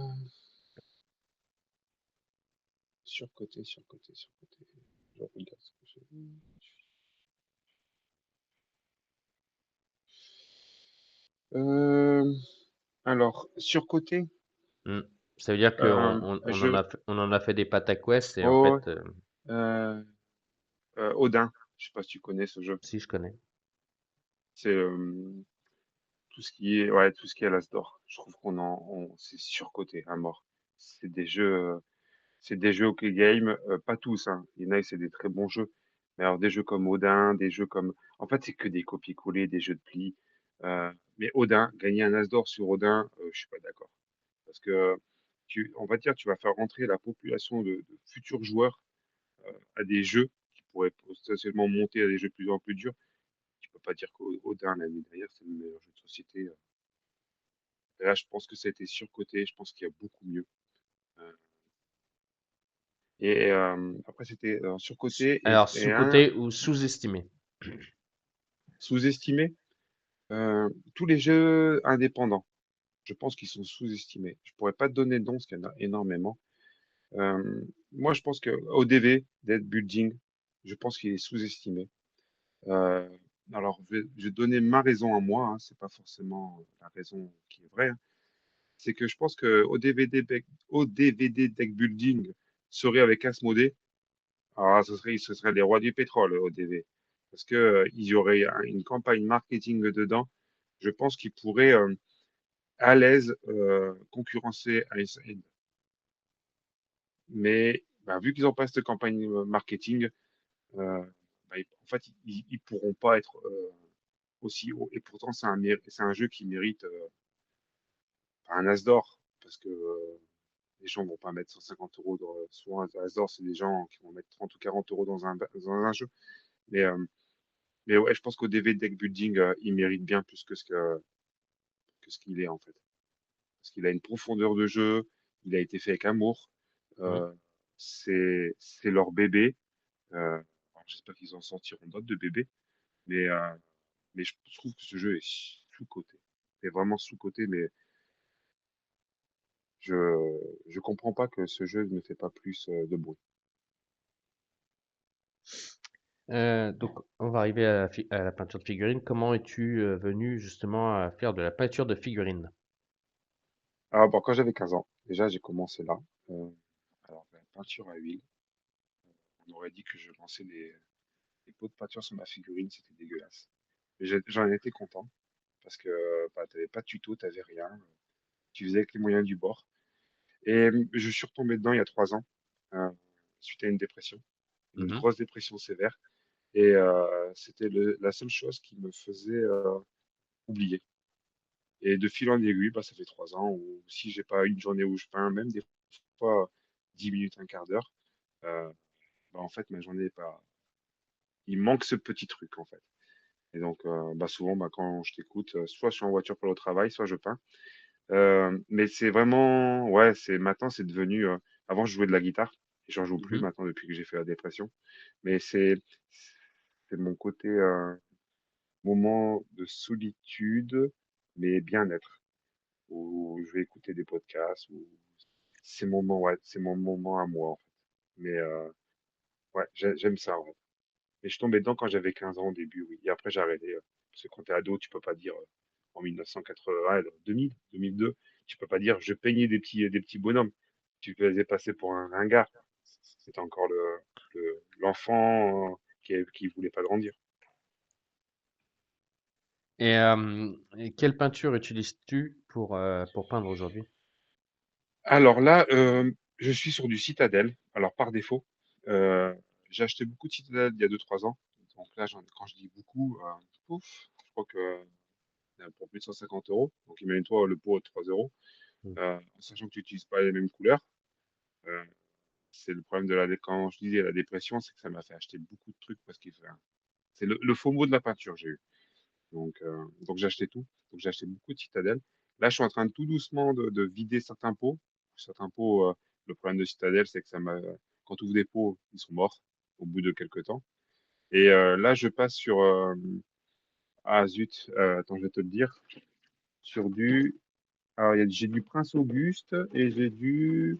Surcoté. Je regarde ce que j'ai. Euh, alors, surcoté, Mmh. Ça veut dire qu'on je. on en a fait des pataquès et en Oh, fait, euh, Odin. Je sais pas si tu connais ce jeu. si je connais. C'est tout ce qui est à l'As d'or. Je trouve c'est surcoté à mort. C'est des jeux, euh, c'est des jeux OK Game, pas tous, hein. Il y en a, c'est des très bons jeux. Mais alors des jeux comme Odin, des jeux comme, en fait, c'est que des copier-coller, des jeux de pli. Mais Odin, gagner un As d'or sur Odin, je suis pas d'accord. Parce que on va dire, tu vas faire rentrer la population de futurs joueurs à des jeux qui pourraient potentiellement monter à des jeux de plus en plus durs. peut pas dire qu'Odin l'année dernière, c'est le meilleur jeu de société. Et là, je pense que ça a été surcoté. Je pense qu'il y a beaucoup mieux. Euh, et après, c'était surcoté Alors, et un sous-coté ou sous-estimé? sous-estimé. Tous les jeux indépendants, je pense qu'ils sont sous-estimés. Je pourrais pas te donner de nom parce qu'il y en a énormément. Moi, je pense que ODV, Dead Building, je pense qu'il est sous-estimé. Euh, alors, je vais donner ma raison à moi, hein, c'est pas forcément la raison qui est vraie, hein. C'est que je pense que ODVD Deck Building serait avec Asmodée. Alors, ce serait les rois du pétrole, ODV. Parce que, il y aurait une campagne marketing dedans. Je pense qu'ils pourraient à l'aise concurrencer Ice End. Mais bah, vu qu'ils n'ont pas cette campagne marketing, bah, en fait, ils pourront pas être aussi haut. Et pourtant, c'est un jeu qui mérite un as d'or. Parce que les gens vont pas mettre 150 euros sur un as d'or. C'est des gens qui vont mettre 30 ou 40 euros dans un jeu. Mais, euh, mais ouais, je pense qu'au DV Deck Building, il mérite bien plus que ce qu'il est, en fait. Parce qu'il a une profondeur de jeu. Il a été fait avec amour. Oui. Euh, c'est leur bébé. Alors, j'espère qu'ils en sortiront d'autres de bébés. Mais, euh, mais je trouve que ce jeu est sous-coté. C'est vraiment sous-coté, mais je je comprends pas que ce jeu ne fait pas plus de bruit. Donc, on va arriver à la peinture de figurines. Comment es-tu venu justement à faire de la peinture de figurines? Alors bon, quand j'avais 15 ans, déjà j'ai commencé là. Euh, alors la peinture à huile, on aurait dit que je lançais des pots de peinture sur ma figurine, c'était dégueulasse. Mais j'en étais content parce que bah, t'avais pas de tuto, t'avais rien. Tu faisais avec les moyens du bord. Et je suis retombé dedans il y a 3 ans, euh, suite à une dépression, une Mhm. grosse dépression sévère. Et c'était la seule chose qui me faisait oublier. Et de fil en aiguille, bah, ça fait 3 ans où si j'ai pas une journée où je peins, même des fois 10 minutes, un quart d'heure, euh, bah, en fait, ma journée est pas. Il manque ce petit truc, en fait. Et donc, bah, souvent, bah, quand je t'écoute, soit je suis en voiture pour le travail, soit je peins. Mais c'est vraiment, ouais, maintenant, c'est devenu. Avant, je jouais de la guitare et j'en joue plus Mhm. maintenant depuis que j'ai fait la dépression. Mais c'est mon côté moment de solitude, mais bien-être, où je vais écouter des podcasts, où c'est mon moment, ouais, c'est mon moment à moi, en fait. Mais ouais, j'aime ça, ouais. Et je suis tombé dedans quand j'avais 15 ans au début, oui. Et après, j'ai arrêté. Parce que quand t'es ado, tu peux pas dire en 1980, 2000, 2002, tu peux pas dire je peignais des petits bonhommes. Tu te faisais passer pour un ringard. C'était encore l'enfant qui voulait pas grandir. Et quelle peinture utilises-tu pour peindre aujourd'hui? Alors là, je suis sur du Citadel. Alors par défaut, euh, j'ai acheté beaucoup de Citadel il y a 2 3 ans. Donc là, quand je dis beaucoup, pouf, je crois que pour plus de 150 euros. Donc imagine-toi le pot à 3 euros, Mm. en sachant que tu n'utilises pas les mêmes couleurs. Euh, c'est le problème quand je disais la dépression, c'est que ça m'a fait acheter beaucoup de trucs parce qu'il fait c'est le faux mot de la peinture, j'ai eu. Donc j'ai acheté tout. Donc j'ai acheté beaucoup de Citadel. Là, je suis en train de tout doucement de vider certains pots. Certains pots, le problème de Citadel, c'est que quand tu ouvres des pots, ils sont morts au bout de quelques temps. Et là, je passe sur ah zut, attends, je vais te le dire. Sur du Alors, j'ai du Prince Auguste et j'ai du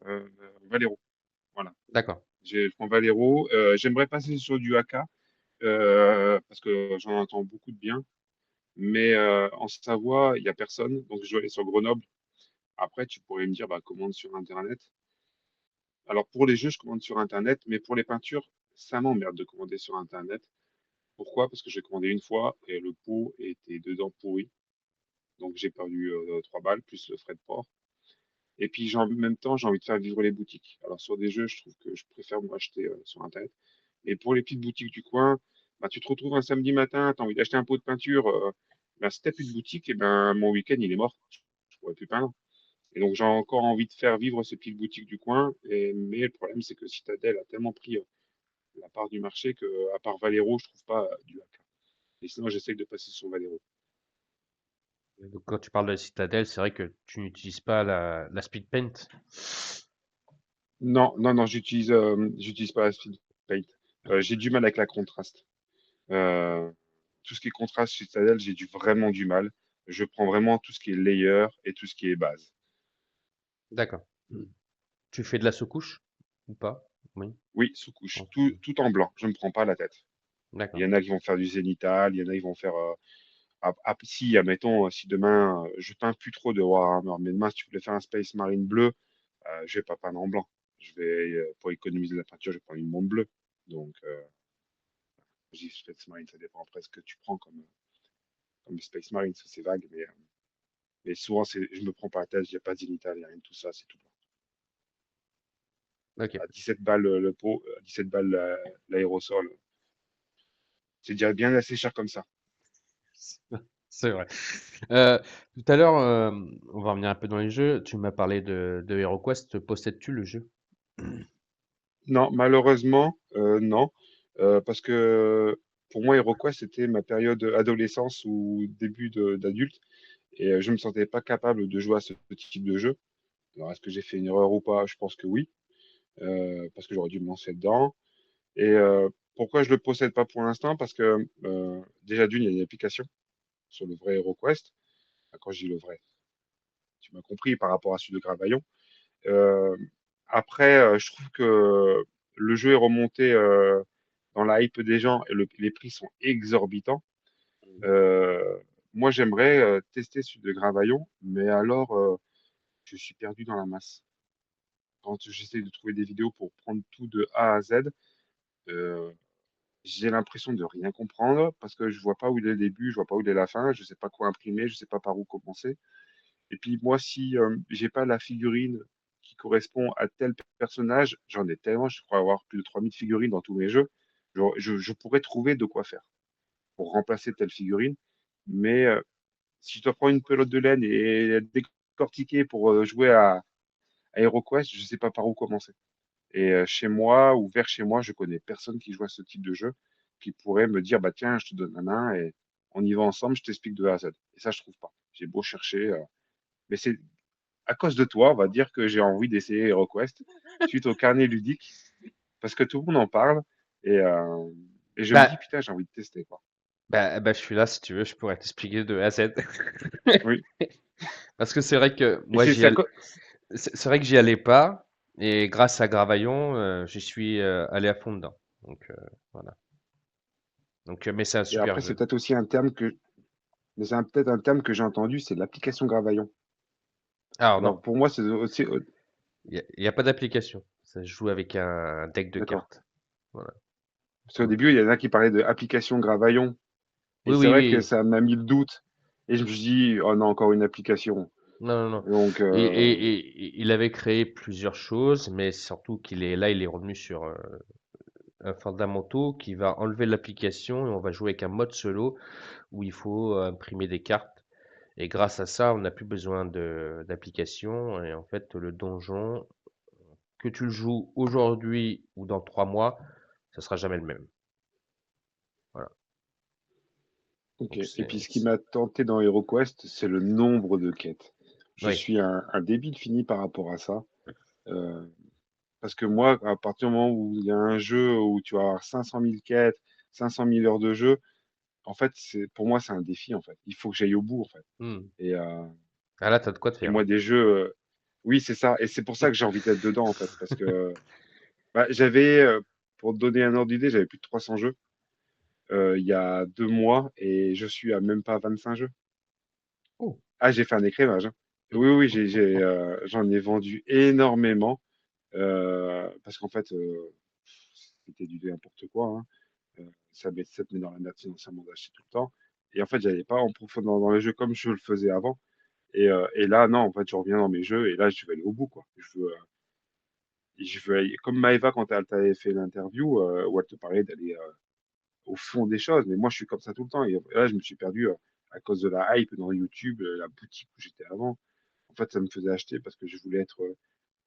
euh, Valero. Voilà. D'accord. Je prends Valero. J'aimerais passer sur du AK parce que j'en entends beaucoup de bien. Mais en Savoie, il n'y a personne. Donc, je vais aller sur Grenoble. Après, tu pourrais me dire, bah, commande sur Internet. Alors, pour les jeux, je commande sur Internet. Mais pour les peintures, ça m'emmerde de commander sur Internet. Pourquoi? Parce que j'ai commandé une fois et le pot était dedans pourri. Donc, j'ai perdu 3 balles plus le frais de port. Et puis, en même temps, j'ai envie de faire vivre les boutiques. Alors, sur des jeux, je trouve que je préfère moi acheter sur Internet. Et pour les petites boutiques du coin, bah, tu te retrouves un samedi matin, tu as envie d'acheter un pot de peinture. Bah, si tu plus de boutique, et ben, mon week-end, il est mort. Je pourrais plus peindre. Et donc, j'ai encore envie de faire vivre ces petites boutiques du coin. Mais le problème, c'est que Citadel a tellement pris la part du marché que, à part Valero, je trouve pas du hack. Et sinon, j'essaye de passer sur Valero. Donc, quand tu parles de la citadelle, c'est vrai que tu n'utilises pas la speed paint. Non, non, non, j'utilise pas la speed paint. J'ai du mal avec la contraste. Euh, Tout ce qui est contraste chez Citadel, vraiment du mal. Je prends vraiment tout ce qui est layer et tout ce qui est base. D'accord. Tu fais de la sous-couche ou pas? Oui. Oui, sous-couche, En tout, sous- tout en blanc. Je ne me prends pas la tête. Il y D'accord. en a qui vont faire du zénithal, il y en a qui vont faire. Si, admettons, si demain, je peins plus trop de Warhammer, mais demain, si tu voulais faire un Space Marine bleu, je vais pas peindre en blanc. Pour économiser la peinture, je vais prendre une montre bleue. Donc, je dis Space Marine, ça dépend après ce que tu prends comme Space Marine, ça c'est vague, mais souvent, je me prends pas la tête, il n'y a pas de zénithal, il n'y a rien de tout ça, c'est tout blanc. Ok. À 17 balles le pot, à 17 balles l'aérosol, c'est déjà bien assez cher comme ça. C'est vrai. Euh, Tout à l'heure, on va revenir un peu dans les jeux. Tu m'as parlé de HeroQuest. Possèdes-tu le jeu? Non, malheureusement, non. Parce que pour moi, HeroQuest, c'était ma période adolescence ou début d'adulte. Et je me sentais pas capable de jouer à ce type de jeu. Alors, est-ce que j'ai fait une erreur ou pas? Je pense que oui. Parce que j'aurais dû me lancer dedans. Et pourquoi je le possède pas pour l'instant? Parce que déjà d'une, il y a une application sur le vrai HeroQuest. Enfin, quand je dis le vrai, tu m'as compris par rapport à celui de Gravaillon. Euh, Après, je trouve que le jeu est remonté dans la hype des gens et les prix sont exorbitants. Euh, Moi, j'aimerais tester celui de Gravaillon, mais alors, je suis perdu dans la masse. Quand j'essaie de trouver des vidéos pour prendre tout de A à Z, euh, j'ai l'impression de rien comprendre parce que je vois pas où il est le début, je vois pas où il est la fin, je sais pas quoi imprimer, je sais pas par où commencer. Et puis moi, si j'ai pas la figurine qui correspond à tel personnage, j'en ai tellement, je crois avoir plus de 3000 figurines dans tous mes jeux, je pourrais trouver de quoi faire pour remplacer telle figurine. Mais si je dois prendre une pelote de laine et la décortiquer pour jouer à HeroQuest, je sais pas par où commencer. Et chez moi ou vers chez moi, je connais personne qui joue à ce type de jeu qui pourrait me dire, bah tiens, je te donne la main et on y va ensemble, je t'explique de A à Z. Et ça, je trouve pas. J'ai beau chercher, mais c'est à cause de toi, on va dire que j'ai envie d'essayer HeroQuest suite au carnet ludique parce que tout le monde en parle et, euh, et je me dis, Bah, putain, j'ai envie de tester, quoi. je suis là si tu veux, je pourrais t'expliquer de A à Z. Oui. Parce que c'est vrai que Et moi, c'est vrai que j'y allais pas, et grâce à Gravaillon, j'y suis allé à fond dedans. Donc voilà. Donc, mais c'est un et super après, c'est jeu. peut-être aussi un terme que, mais c'est peut-être un terme que j'ai entendu, c'est l'application Gravaillon. Alors Alors non, pour moi, c'est aussi, il y a pas d'application. Ça se joue avec un deck de d'accord. cartes. Voilà. Parce qu'au Donc, début, il y en a qui parlaient d'application Gravaillon. Et oui, c'est oui, vrai que oui. ça m'a mis le doute. Et je me suis dit, oh non, encore une application. Non, non, non. Donc, Et il avait créé plusieurs choses, mais surtout il est revenu sur un fondamentaux qui va enlever l'application et on va jouer avec un mode solo où il faut imprimer des cartes. Et grâce à ça, on n'a plus besoin d'application. Et en fait, le donjon, que tu le joues aujourd'hui ou dans 3 mois, ça sera jamais le même. Voilà. ok. Donc Et puis, ce qui m'a tenté dans HeroQuest, c'est le nombre de quêtes. Je oui. suis un débile fini par rapport à ça. Euh, Parce que moi, à partir du moment où il y a un jeu où tu vas avoir 500 000 quêtes, 500 000 heures de jeu, en fait, pour moi, c'est un défi, en fait. Il faut que j'aille au bout, en fait. Hmm. Et Ah là, t'as de quoi te puis faire. moi, des jeux, oui, c'est ça. Et c'est pour ça que j'ai envie d'être dedans, en fait. Parce que bah, pour te donner un ordre d'idée, j'avais plus de 300 jeux il y a 2 mois et je suis à même pas 25 jeux. Oh. Ah, j'ai fait un écrémage, hein. Oui, oui, j'en ai vendu énormément parce qu'en fait, c'était du n'importe quoi, hein. Ça me met dans la merde financièrement d'acheter tout le temps. Et en fait, j'allais pas en profondeur dans les jeux comme je le faisais avant. Et là, non, en fait, je reviens dans mes jeux et là, je vais aller au bout, quoi. Comme Maëva, quand elle t'avait fait l'interview, où elle te parlait d'aller au fond des choses. Mais moi, je suis comme ça tout le temps. Et là, je me suis perdu à cause de la hype dans YouTube, la boutique où j'étais avant. En fait, ça me faisait acheter parce que je voulais être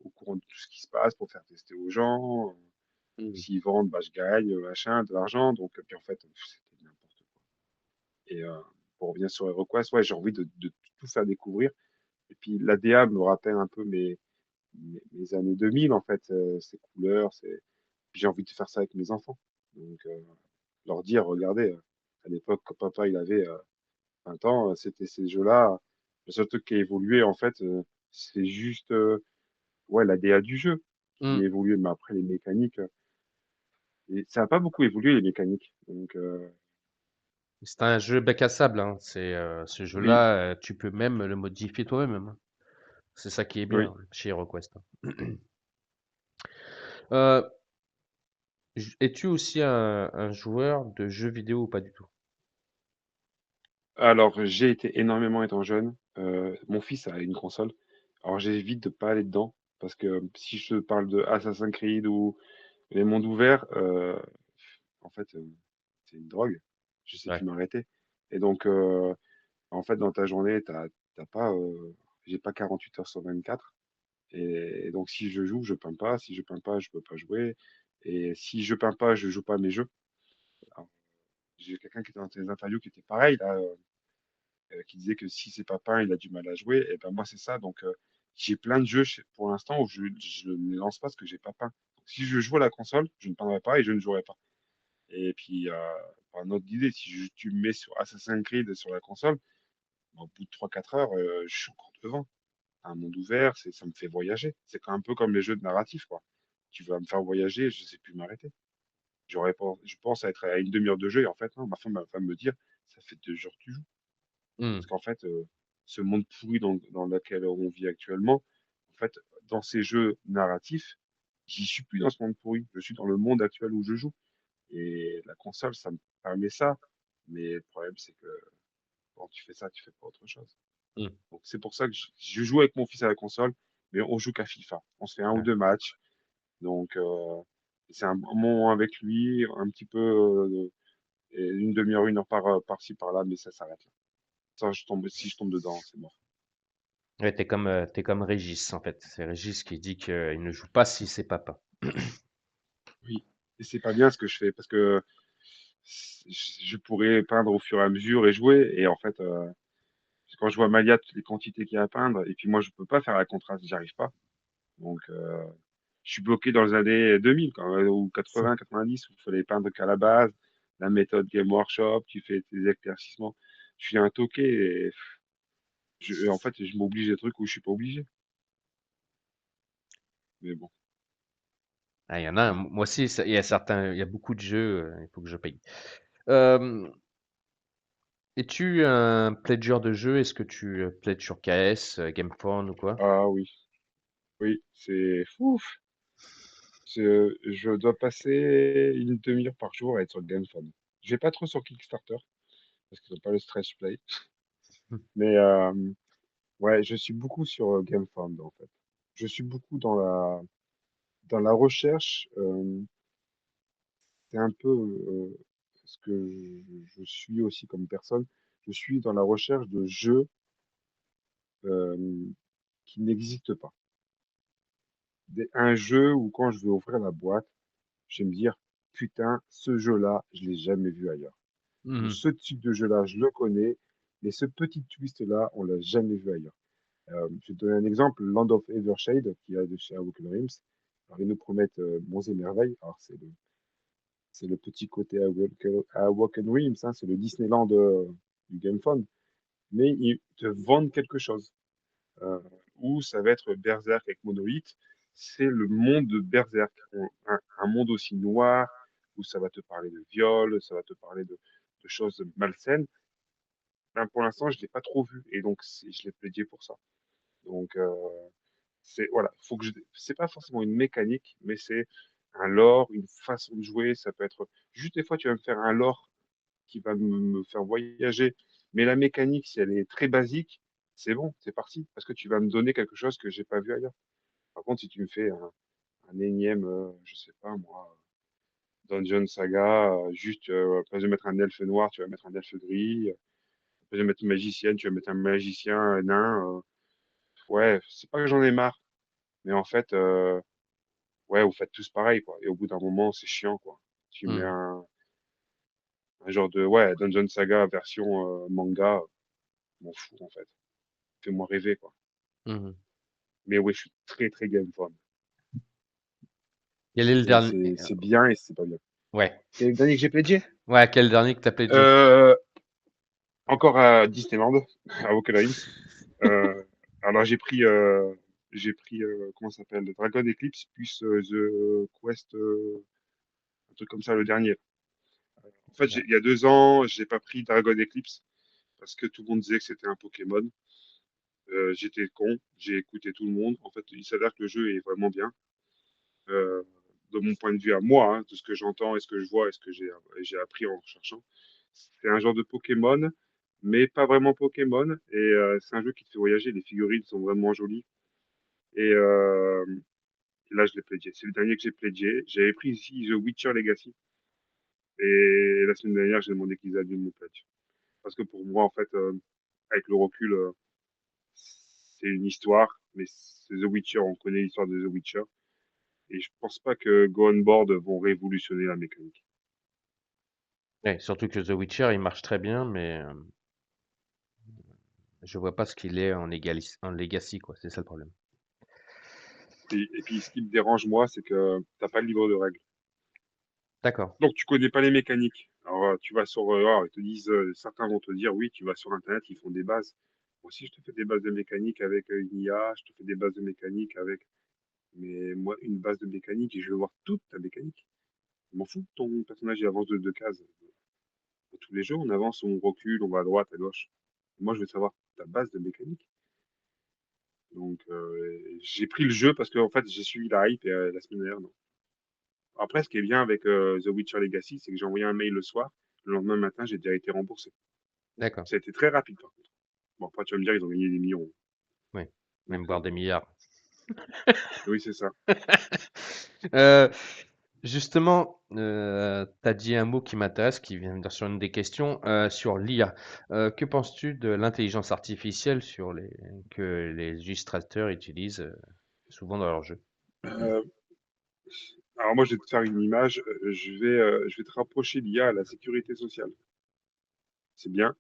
au courant de tout ce qui se passe pour faire tester aux gens. Hmm. S'ils vendent, bah, je gagne, machin, de l'argent. Donc, puis en fait, c'était n'importe quoi. Et pour revenir sur HeroQuest, ouais, j'ai envie de tout faire découvrir. Et puis l'ADA me rappelle un peu mes années 2000, en fait, ces couleurs. Puis j'ai envie de faire ça avec mes enfants. Donc, leur dire, regardez, à l'époque, quand papa il avait 20 ans, c'était ces jeux-là. Le seul truc qui a évolué, en fait, c'est juste ouais, l'ADA du jeu qui Hmm. a évolué. Mais après, les mécaniques, et ça n'a pas beaucoup évolué, les mécaniques. Donc, C'est un jeu bac à sable, hein. Ce oui, jeu-là, tu peux même le modifier toi-même, hein. C'est ça qui est oui. bien chez HeroQuest, hein. Euh, Es-tu aussi un joueur de jeux vidéo ou pas du tout? Alors, j'ai été énormément étant jeune. Mon fils a une console. Alors, j'évite de pas aller dedans parce que si je te parle de Assassin's Creed ou les mondes ouverts, en fait, c'est une drogue. Je sais Ouais. plus m'arrêter. Et donc, en fait, dans ta journée, t'as pas, j'ai pas 48 heures sur 24. Et donc, si je joue, je peins pas. Si je peins pas, je peux pas jouer. Et si je peins pas, je joue pas à mes jeux. Alors, j'ai quelqu'un qui était dans tes interviews qui était pareil, là, qui disait que si c'est pas peint, il a du mal à jouer. Et ben moi, c'est ça. Donc, j'ai plein de jeux pour l'instant où je ne les lance pas parce que j'ai pas peint. Donc, si je joue à la console, je ne peindrai pas et je ne jouerai pas. Et puis, par une autre idée, si tu me mets sur Assassin's Creed sur la console, au bout de 3 4 heures, je suis encore devant. Un monde ouvert, ça me fait voyager. C'est un peu comme les jeux de narratif, quoi. Tu vas me faire voyager, je sais plus m'arrêter. Je pense à être à une demi-heure de jeu et en fait, non, ma femme va me dire, ça fait 2 jours que tu joues. Hmm. Parce qu'en fait, ce monde pourri dans lequel on vit actuellement, en fait, dans ces jeux narratifs, j'y suis plus dans ce monde pourri. Je suis dans le monde actuel où je joue. Et la console, ça me permet ça. Mais le problème, c'est que quand tu fais ça, tu fais pas autre chose. Hmm. Donc c'est pour ça que je joue avec mon fils à la console, mais on joue qu'à FIFA. On se fait un ou Ouais. deux matchs. Donc c'est un bon moment avec lui, un petit peu, et une demi-heure, 1 heure par-ci, par-là, mais ça s'arrête là. Ça, si je tombe dedans, c'est mort. Ouais, t'es comme Régis, en fait. C'est Régis qui dit qu'il ne joue pas si c'est papa. Oui. Et c'est pas bien ce que je fais parce que je pourrais peindre au fur et à mesure et jouer. Et en fait, quand je vois Malia, toutes les quantités qu'il y a à peindre, et puis moi, je peux pas faire la contraste, j'y arrive pas. Donc, je suis bloqué dans les années 2000, quand, ou 80, 90, où il fallait peindre qu'à la base, la méthode Game Workshop, tu fais tes éclaircissements. Je suis un toqué et en fait, je m'oblige des trucs où je suis pas obligé. Mais bon. Ah, il y en a un. Moi aussi, il y a beaucoup de jeux, il faut que je paye. Euh, Es-tu un pledgeur de jeux? Est-ce que tu pledges sur KS, GameFound ou quoi? Ah oui, oui, c'est fou. Je dois passer une demi-heure par jour à être sur GameFound. Je vais pas trop sur Kickstarter parce qu'ils n'ont pas le stretch play. Mais ouais, je suis beaucoup sur GameFound en fait. Je suis beaucoup dans la recherche. C'est un peu ce que je suis aussi comme personne. Je suis dans la recherche de jeux euh, qui n'existent pas. Un jeu où quand je vais ouvrir la boîte, je vais me dire, putain, ce jeu-là, je l'ai jamais vu ailleurs. Ou Mhm. ce type de jeu-là, je le connais, mais ce petit twist-là, on l'a jamais vu ailleurs. Je vais te donner un exemple, Land of Evershade, qui est de chez Awoken Realms. Alors, ils nous promettent monts et merveilles. Alors, c'est le petit côté Awoken Realms, hein, c'est le Disneyland du GameFound. Mais ils te vendent quelque chose. Euh, Où ça va être Berserk avec Monolith. C'est le monde de Berserk. Un monde aussi noir, où ça va te parler de viol, ça va te parler de choses malsaines. Ben, pour l'instant, je ne l'ai pas trop vu. Et donc, je l'ai plaidé pour ça. Donc, voilà, faut que c'est pas forcément une mécanique, mais c'est un lore, une façon de jouer. Ça peut être juste des fois, tu vas me faire un lore qui va me faire voyager. Mais la mécanique, si elle est très basique, c'est bon, c'est parti, parce que tu vas me donner quelque chose que j'ai pas vu ailleurs. Par contre, si tu me fais un énième, je sais pas moi, Dungeon Saga, juste, après de mettre un elfe noir, tu vas mettre un elfe gris, après de mettre une magicienne, tu vas mettre un magicien nain, ouais, c'est pas que j'en ai marre, mais en fait, ouais, vous faites tous pareil, quoi. Et au bout d'un moment, c'est chiant, quoi. Tu mets Mhm. un, Un genre de, ouais, Dungeon Saga version manga, je m'en fous, en fait. Fais-moi rêver, quoi. Mhm. Mais oui, je suis très, très Game of Thrones. Quel est le Et dernier? c'est bien et c'est pas bien. Ouais. Quel est le dernier que j'ai pledgé? Ouais, quel dernier que t'as pledgé? Euh, encore à Disneyland, à Oak Lines. Euh, alors j'ai pris, comment ça s'appelle? Dragon Eclipse plus The Quest, un truc comme ça, le dernier. En fait, Ouais. il y a 2 ans, j'ai pas pris Dragon Eclipse parce que tout le monde disait que c'était un Pokémon. J'étais con, j'ai écouté tout le monde. En fait, il s'avère que le jeu est vraiment bien. Euh, de mon point de vue à moi, hein, de ce que j'entends et ce que je vois et ce que j'ai appris en recherchant. C'est un genre de Pokémon, mais pas vraiment Pokémon. Et c'est un jeu qui te fait voyager. Les figurines sont vraiment jolies. Et là, je l'ai pledgé. C'est le dernier que j'ai pledgé. J'avais pris ici The Witcher Legacy. Et la semaine dernière, j'ai demandé qu'ils annulent mon pledge. Parce que pour moi, en fait, avec le recul, c'est une histoire. Mais c'est The Witcher. On connaît l'histoire de The Witcher. Et je pense pas que Go On Board vont révolutionner la mécanique. Ouais, surtout que The Witcher, il marche très bien, mais je vois pas ce qu'il est en Legacy, quoi. C'est ça le problème. Et puis, ce qui me dérange, moi, c'est que t'as pas le livre de règles. D'accord, Donc, tu connais pas les mécaniques. Alors, tu vas sur, alors, ils te disent, certains vont te dire, oui, tu vas sur Internet, ils font des bases. Moi aussi, je te fais des bases de mécanique avec une IA, je te fais des bases de mécanique avec. Mais moi, une base de mécanique, et je veux voir toute ta mécanique. Je m'en fous, ton personnage, il avance de 2 cases. Tous les jeux, on avance, on recule, on va à droite, à gauche. Moi, je veux savoir ta base de mécanique. Donc, j'ai pris le jeu parce que, en fait, j'ai suivi la hype et la semaine dernière, non. Après, ce qui est bien avec The Witcher Legacy, c'est que j'ai envoyé un mail le soir. Le lendemain matin, j'ai déjà été remboursé. d'accord. Ça a été très rapide, par contre. Bon, après, tu vas me dire, ils ont gagné des millions. Oui, Donc, même voire des milliards. oui, c'est ça. Euh, Justement, tu as dit un mot qui m'intéresse, qui vient sur une des questions, sur l'IA. Que penses-tu de l'intelligence artificielle que les illustrateurs utilisent souvent dans leurs jeux? Euh, alors, moi, je vais te faire une image. Je vais te rapprocher l'IA à la sécurité sociale. C'est bien,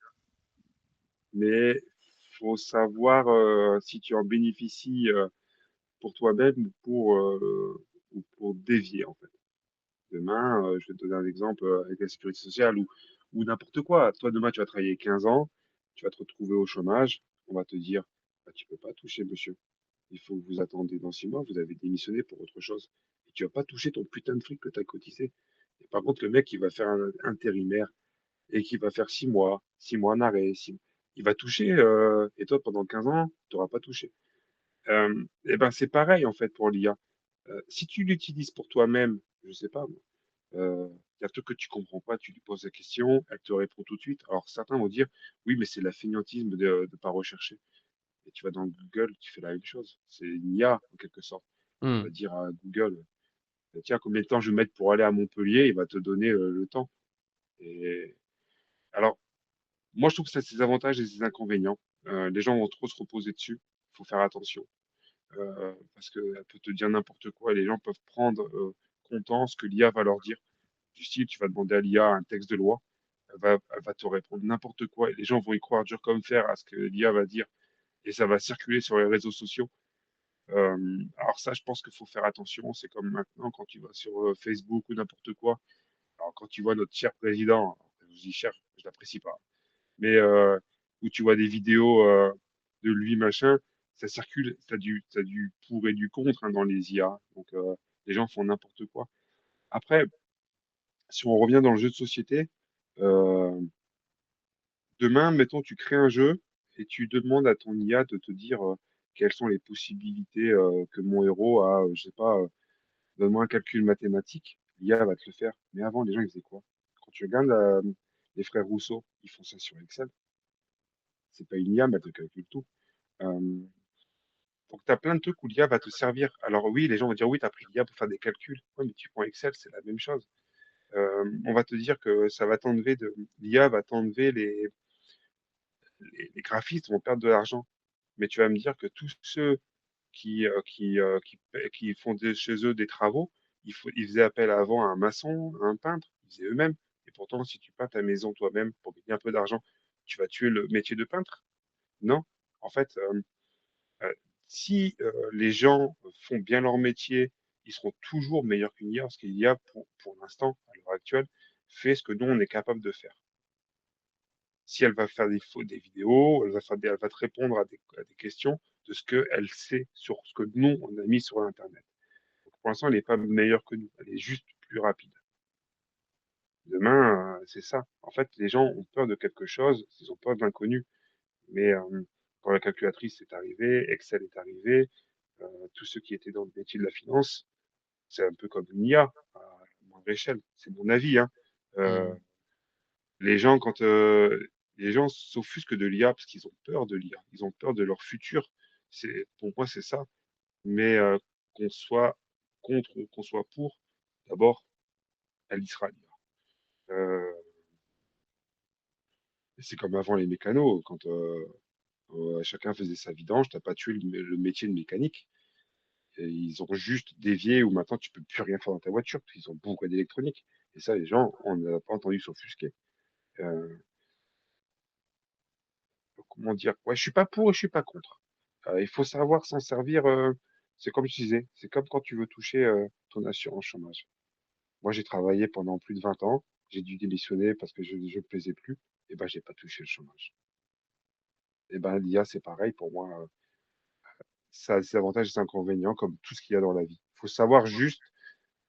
mais faut savoir si tu en bénéficies pour toi-même ou pour dévier, en fait. Demain, je vais te donner un exemple avec la sécurité sociale ou n'importe quoi. Toi, demain, tu vas travailler 15 ans, tu vas te retrouver au chômage. On va te dire, bah, tu peux pas toucher, monsieur. Il faut que vous attendez dans 6 mois, vous avez démissionné pour autre chose. Et tu vas pas toucher ton putain de fric que tu as cotisé. Et par contre, le mec, il va faire un intérimaire et qui va faire 6 mois, 6 mois en arrêt, il va toucher, et toi, pendant 15 ans, tu n'auras pas touché. Et ben, c'est pareil, en fait, pour l'IA. Si tu l'utilises pour toi-même, je sais pas, il y a un truc que tu comprends pas, tu lui poses la question, elle te répond tout de suite. Alors certains vont dire, oui, mais c'est la fainéantisme de ne pas rechercher. Et tu vas dans Google, tu fais la même chose. C'est une IA, en quelque sorte. Tu Hmm, vas dire à Google, tiens, combien de temps je vais mettre pour aller à Montpellier? Il va te donner le temps. Et alors, moi, je trouve que ça a ses avantages et ses inconvénients. Les gens vont trop se reposer dessus. Il faut faire attention. Parce qu'elle peut te dire n'importe quoi et les gens peuvent prendre comptant ce que l'IA va leur dire. Du style, tu vas demander à l'IA un texte de loi, elle va te répondre n'importe quoi et les gens vont y croire dur comme fer à ce que l'IA va dire et ça va circuler sur les réseaux sociaux. Alors ça, je pense qu'il faut faire attention. C'est comme maintenant quand tu vas sur Facebook ou n'importe quoi. Alors quand tu vois notre cher président, je dis cher, je l'apprécie pas, mais où tu vois des vidéos de lui, machin, ça circule, ça a du pour et du contre hein, dans les IA. Donc les gens font n'importe quoi. Après, si on revient dans le jeu de société, euh, demain, mettons, tu crées un jeu et tu demandes à ton IA de te dire quelles sont les possibilités que mon héros a, je sais pas, donne-moi un calcul mathématique, l'IA va te le faire. Mais avant, les gens, ils faisaient quoi? Quand tu regardes les frères Rousseau, ils font ça sur Excel. C'est pas une IA, mais elle te calcule tout. Euh, donc, tu as plein de trucs où l'IA va te servir. Alors oui, les gens vont dire, oui, tu as pris l'IA pour faire des calculs. Oui, mais tu prends Excel, c'est la même chose. On va te dire que ça va t'enlever l'IA va t'enlever les graphistes vont perdre de l'argent. Mais tu vas me dire que tous ceux qui font chez eux des travaux, ils faisaient appel avant à un maçon, à un peintre, ils faisaient eux-mêmes. Et pourtant, si tu peins ta maison toi-même pour gagner un peu d'argent, tu vas tuer le métier de peintre? Non. En fait, si les gens font bien leur métier, ils seront toujours meilleurs qu'une IA, parce qu'il y a, pour l'instant, à l'heure actuelle, fait ce que nous, on est capable de faire. Si elle va faire des vidéos, elle va te répondre à des questions de ce qu'elle sait sur ce que nous, on a mis sur Internet. Donc, pour l'instant, elle n'est pas meilleure que nous, elle est juste plus rapide. Demain, c'est ça. En fait, les gens ont peur de quelque chose, ils ont peur de l'inconnu. Mais quand la calculatrice est arrivée, Excel est arrivé, tous ceux qui étaient dans le métier de la finance, c'est un peu comme une IA à moindre échelle. C'est mon avis, hein. Euh, Mmh. les gens, quand les gens s'offusquent de l'IA parce qu'ils ont peur de l'IA, ils ont peur de leur futur. Pour moi, c'est ça. Mais qu'on soit contre ou qu'on soit pour, d'abord, elle y sera l'IA. C'est comme avant les mécanos, quand chacun faisait sa vidange, t'as pas tué le métier de mécanique. Et ils ont juste dévié où maintenant tu peux plus rien faire dans ta voiture parce qu'ils ont beaucoup d'électronique. Et ça, les gens, on n'a pas entendu s'offusquer. Euh, comment dire? Ouais, je suis pas pour et je suis pas contre. Il faut savoir s'en servir. C'est comme je disais, c'est comme quand tu veux toucher ton assurance chômage. Moi, j'ai travaillé pendant plus de 20 ans. J'ai dû démissionner parce que je ne plaisais plus. Et ben, j'ai pas touché le chômage. Et ben, l'IA, c'est pareil pour moi. Ça a ses avantages et ses inconvénients comme tout ce qu'il y a dans la vie. Il faut savoir juste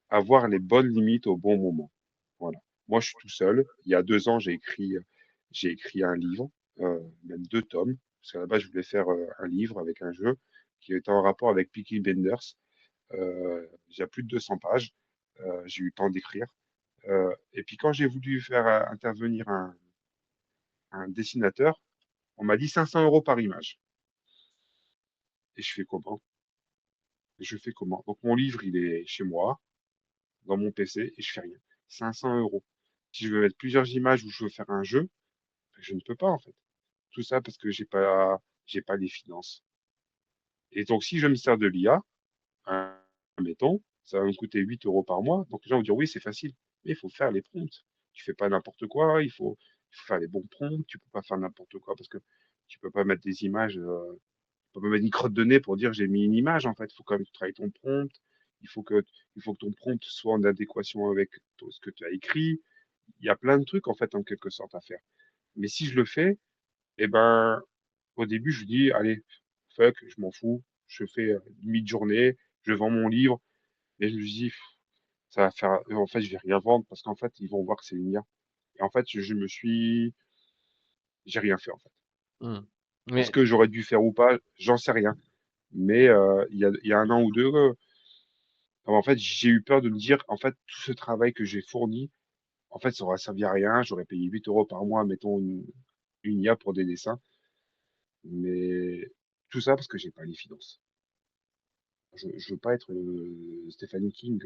avoir les bonnes limites au bon moment. Voilà. Moi, je suis tout seul. Il y a 2 ans, j'ai écrit un livre, même 2 tomes. Parce qu'à la base, je voulais faire un livre avec un jeu qui était en rapport avec Peaky Blinders. J'ai plus de 200 pages. J'ai eu le temps d'écrire. Et puis, quand j'ai voulu faire intervenir un dessinateur, on m'a dit 500 euros par image. Et je fais comment? Je fais comment? Donc, mon livre, il est chez moi, dans mon PC, et je fais rien. 500 euros. Si je veux mettre plusieurs images ou je veux faire un jeu, je ne peux pas, en fait. Tout ça parce que j'ai pas les finances. Et donc, si je me sers de l'IA, mettons, ça va me coûter 8 euros par mois. Donc, les gens vont dire, oui, c'est facile. Mais il faut faire les prompts. Tu fais pas n'importe quoi. Il faut faire les bons prompts. Tu peux pas faire n'importe quoi parce que tu peux pas mettre des images, tu peux pas mettre une crotte de nez pour dire j'ai mis une image, en fait. Il faut quand même que tu travailles ton prompt. Il faut que, il faut que ton prompt soit en adéquation avec ce que tu as écrit. Il y a plein de trucs, en fait, en quelque sorte, à faire. Mais si je le fais, eh ben, au début, je dis, allez, fuck, je m'en fous. Je fais une mi-journée, je vends mon livre. Et je me dis, pff, ça va faire, en fait, je vais rien vendre parce qu'en fait, ils vont voir que c'est une IA. Et en fait, j'ai rien fait, en fait. Mmh. Est-ce Mais que j'aurais dû faire ou pas? J'en sais rien. Mais il y a 1 an ou 2, en fait, j'ai eu peur de me dire, en fait, tout ce travail que j'ai fourni, en fait, ça aurait servi à rien. J'aurais payé 8 euros par mois, mettons, une IA pour des dessins. Mais tout ça parce que j'ai pas les finances. Je veux pas être Stephen King.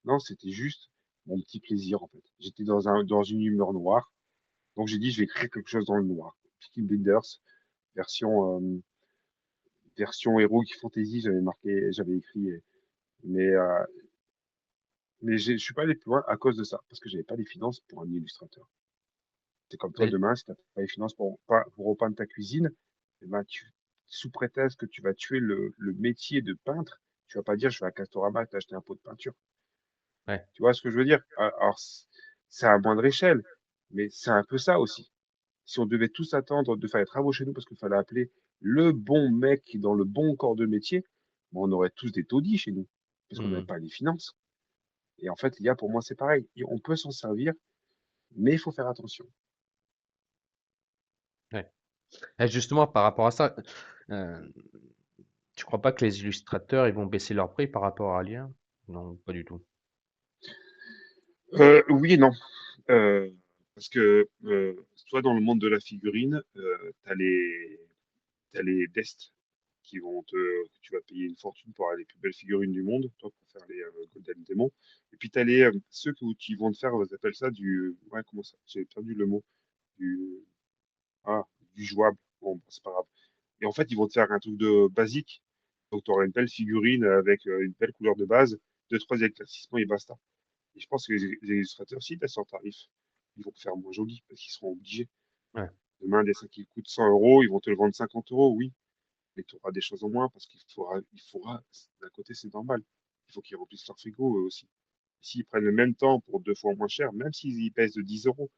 Non, c'était juste mon petit plaisir, en fait. J'étais dans une humeur noire. Donc j'ai dit, je vais écrire quelque chose dans le noir. Peaky Blinders, version, version Heroic Fantasy, j'avais écrit. Mais, je suis pas allé plus loin à cause de ça, parce que j'avais pas les finances pour un illustrateur. C'est comme toi mais demain, si tu n'as pas les finances pour repeindre ta cuisine, eh ben, sous prétexte que tu vas tuer le métier de peintre, tu vas pas dire je vais à Castorama t'acheter un pot de peinture. ouais. Tu vois ce que je veux dire? Alors, c'est à moindre échelle, mais c'est un peu ça aussi. Si on devait tous attendre de faire les travaux chez nous parce qu'il fallait appeler le bon mec qui est dans le bon corps de métier, bon, on aurait tous des taudis chez nous, parce qu'on n'avait Mmh. pas les finances. Et en fait, l'IA, pour moi, c'est pareil. Et on peut s'en servir, mais il faut faire attention. Ouais. Et justement, par rapport à ça, heu, tu crois pas que les illustrateurs, ils vont baisser leur prix par rapport à l'IA? Non, pas du tout. Oui et non. Euh, parce que toi, dans le monde de la figurine, t'as les destes que tu vas payer une fortune pour avoir les plus belles figurines du monde, toi, pour faire les Golden Demon. Et puis, tu as ceux qui vont te faire, ils appellent ça ouais, comment ça? J'ai perdu le mot. Du, ah, du jouable. Bon, c'est pas grave. Et en fait, ils vont te faire un truc de basique. Donc, tu auras une belle figurine avec une belle couleur de base, deux, trois éclaircissements et basta. Et je pense que les illustrateurs aussi, tu as sur tarif. ils vont te faire moins joli parce qu'ils seront obligés. Ouais. Demain, un dessin qui coûte 100 euros, ils vont te le vendre 50 euros, oui, mais tu auras des choses en moins parce qu'il faudra, d'un côté, c'est normal. Il faut qu'ils remplissent leur frigo eux aussi. S'ils prennent le même temps pour 2 fois moins cher, même s'ils y pèsent de 10 euros,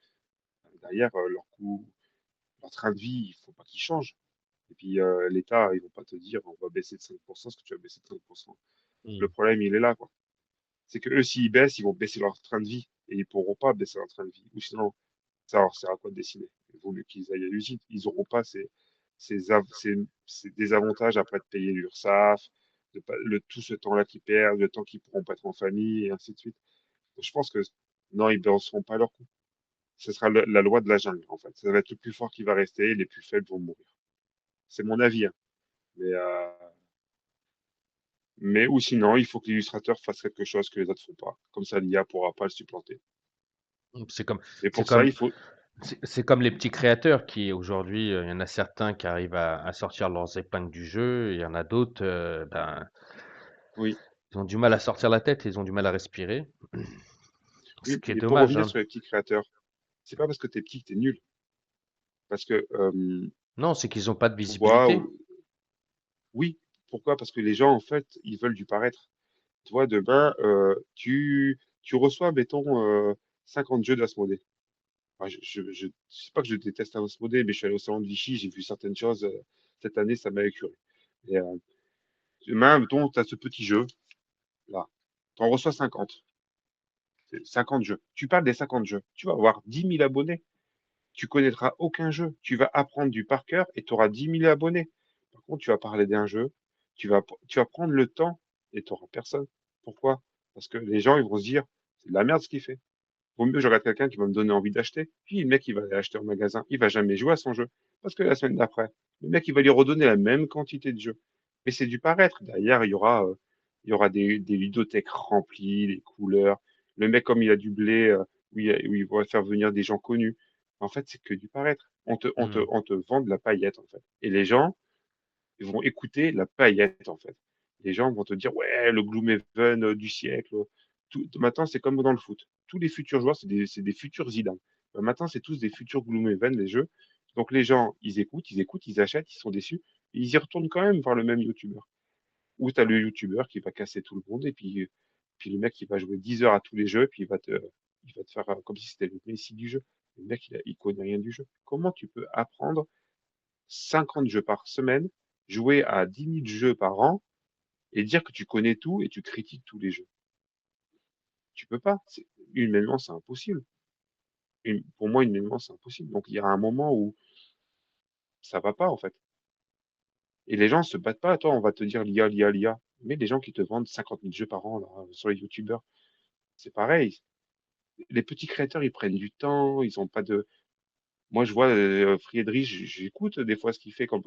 derrière, leur coût, leur train de vie, il faut pas qu'il change. Et puis, l'État, ils vont pas te dire, on va baisser de 5% ce que tu vas baisser de 5%. Le Mmh. problème, il est là, quoi. C'est que eux, s'ils baissent, ils vont baisser leur train de vie et ils pourront pas baisser leur train de vie. Ou sinon, ça leur sert à quoi de dessiner? Il vaut mieux qu'ils aillent à l'usine. Ils n'auront pas ces désavantages après de payer l'URSSAF, tout ce temps-là qu'ils perdent, le temps qu'ils pourront pas être en famille, et ainsi de suite. Donc, je pense que non, ils ne baisseront pas leur coût. Ce sera la loi de la jungle, en fait. Ça va être le plus fort qui va rester et les plus faibles vont mourir. C'est mon avis, hein. Mais ou sinon, il faut que l'illustrateur fasse quelque chose que les autres font pas. Comme ça, l'IA pourra pas le supplanter. Mmh, c'est comme Et c'est pour ça, comme il faut. c'est comme les petits créateurs qui aujourd'hui, il y en a certains qui arrivent à sortir leurs épingles du jeu, et il y en a d'autres, ben, Oui, ils ont du mal à sortir la tête, ils ont du mal à respirer. Ce oui, qui est mais pour dommage, revenir hein. sur les petits créateurs, c'est pas parce que t'es petit que t'es nul. Parce que, Non, c'est qu'ils ont pas de tu vois, visibilité. oui, pourquoi? Parce que les gens, en fait, ils veulent du paraître. Tu vois, demain, tu reçois, mettons, 50 jeux d'Asmodée. Enfin, je sais pas que je déteste Asmodée, mais je suis allé au salon de Vichy, j'ai vu certaines choses, cette année, ça m'a écœuré. Et, demain, mettons, tu as ce petit jeu, là. Tu en reçois 50. C'est 50 jeux. Tu parles des 50 jeux. Tu vas avoir 10 000 abonnés. Tu connaîtras aucun jeu. Tu vas apprendre du par cœur et tu auras 10 000 abonnés. Par contre, tu vas parler d'un jeu, tu vas prendre le temps et tu n'auras personne. Pourquoi? Parce que les gens, ils vont se dire, c'est de la merde ce qu'il fait. Vaut mieux, je regarde quelqu'un qui va me donner envie d'acheter. Puis le mec, il va aller acheter au magasin. Il va jamais jouer à son jeu. Parce que la semaine d'après, le mec, il va lui redonner la même quantité de jeux. Mais c'est du paraître. Derrière, il y aura des ludothèques remplies, des couleurs. Le mec, comme il a du blé, où il va faire venir des gens connus. En fait, c'est que du paraître. Mmh. On te vend de la paillette, en fait. Et les gens, ils vont écouter la paillette, en fait. Les gens vont te dire, ouais, le Gloomhaven du siècle. Maintenant, c'est comme dans le foot. Tous les futurs joueurs, c'est des futurs Zidane. Maintenant, c'est tous des futurs Gloomhaven, les jeux. Donc, les gens, ils écoutent, ils achètent, ils sont déçus. Et ils y retournent quand même voir le même YouTuber. Ou tu as le YouTuber qui va casser tout le monde, et puis le mec, qui va jouer 10 heures à tous les jeux, puis il va te faire comme si c'était le messie du jeu. Le mec, il connaît rien du jeu. Comment tu peux apprendre 50 jeux par semaine, jouer à 10 000 jeux par an et dire que tu connais tout et tu critiques tous les jeux? Tu peux pas. Humainement, c'est impossible. Pour moi, humainement, c'est impossible. Donc, il y a un moment où ça va pas, en fait. Et les gens se battent pas. Toi, on va te dire l'IA, l'IA, l'IA. Mais les gens qui te vendent 50 000 jeux par an là, sur les YouTubeurs, c'est pareil. Les petits créateurs, ils prennent du temps. Ils ont pas de. Moi, je vois Friedrich, j'écoute des fois ce qu'il fait comme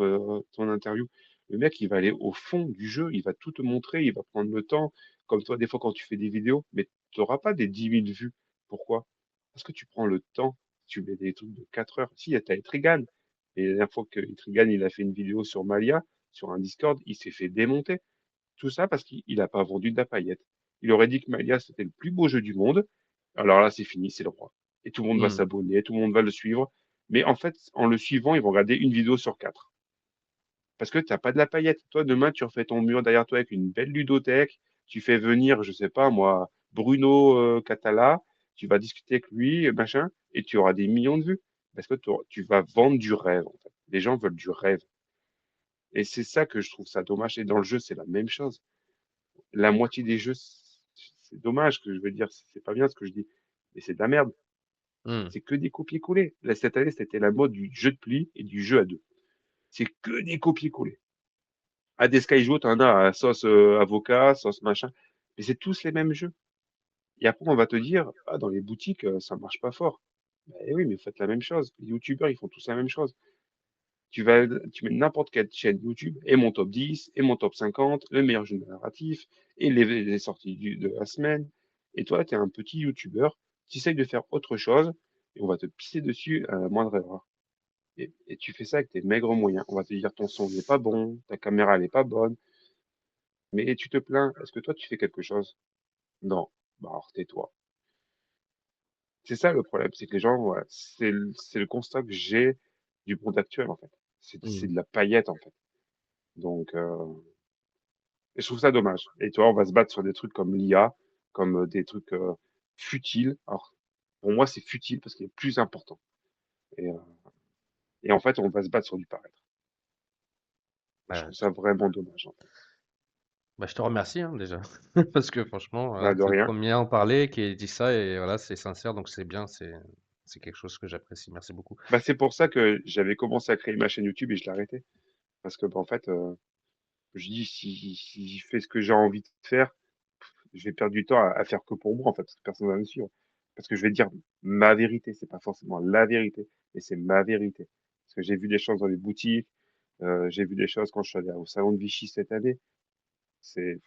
ton interview. Le mec, il va aller au fond du jeu, il va tout te montrer, il va prendre le temps. Comme toi, des fois, quand tu fais des vidéos, mais tu n'auras pas des 10 000 vues. Pourquoi? Parce que tu prends le temps. Tu mets des trucs de 4 heures. Si, t'as Etrigan. Et la dernière fois que Etrigan, il a fait une vidéo sur Malia, sur un Discord, il s'est fait démonter. Tout ça parce qu'il n'a pas vendu de la paillette. Il aurait dit que Malia, c'était le plus beau jeu du monde. Alors là, c'est fini, c'est le roi. Et tout le monde va Mmh. s'abonner, tout le monde va le suivre. Mais en fait, en le suivant, ils vont regarder une vidéo sur 4. Parce que tu n'as pas de la paillette. Toi, demain, tu refais ton mur derrière toi avec une belle ludothèque. Tu fais venir, je sais pas moi, Bruno Catala. Tu vas discuter avec lui, machin, et tu auras des millions de vues. Parce que tu vas vendre du rêve, en fait. Les gens veulent du rêve. Et c'est ça que je trouve ça dommage. Et dans le jeu, c'est la même chose. La moitié des jeux, c'est dommage que je veux dire, c'est pas bien ce que je dis. Mais c'est de la merde. Mmh. C'est que des copier-coller. Là, cette année, c'était la mode du jeu de pli et du jeu à deux. C'est que des copier-coller. À des Skyjo, t'en as à sauce avocat, sauce machin. Mais c'est tous les mêmes jeux. Et après, on va te dire, ah, dans les boutiques, ça marche pas fort. Eh oui, mais faites la même chose. Les youtubeurs, ils font tous la même chose. Tu mets n'importe quelle chaîne YouTube, et mon top 10, et mon top 50, le meilleur jeu narratif, et les sorties de la semaine. Et toi, tu es un petit youtubeur, tu essayes de faire autre chose, et on va te pisser dessus à la moindre erreur. Et tu fais ça avec tes maigres moyens. On va te dire ton son n'est pas bon, ta caméra n'est pas bonne, mais tu te plains. Est-ce que toi, tu fais quelque chose? Non. Bah alors tais-toi. C'est ça le problème, c'est que les gens, ouais, c'est le constat que j'ai du monde actuel, en fait. C'est Mmh. de la paillette, en fait. Donc, et je trouve ça dommage. Et tu vois, on va se battre sur des trucs comme l'IA, comme des trucs futiles. Alors, pour moi, c'est futile parce qu'il est plus important. Et, euh, et en fait, on va se battre sur du paraître. Et je Bah, trouve ça vraiment dommage, en fait. bah, je te remercie, hein, déjà, parce que franchement, voilà, Bah, de c'est le rien. premier à en parler qui dit ça et voilà, c'est sincère, donc c'est bien, c'est quelque chose que j'apprécie. Merci beaucoup. Bah, c'est pour ça que j'avais commencé à créer ma chaîne YouTube et je l'ai arrêté. Parce que, bah, en fait, je dis, si je fais ce que j'ai envie de faire, je vais perdre du temps à faire que pour moi, en fait, parce que personne va me suivre. Parce que je vais dire ma vérité, c'est pas forcément la vérité, mais c'est ma vérité. Parce que j'ai vu des choses dans les boutiques, j'ai vu des choses quand je suis allé au salon de Vichy cette année. C'est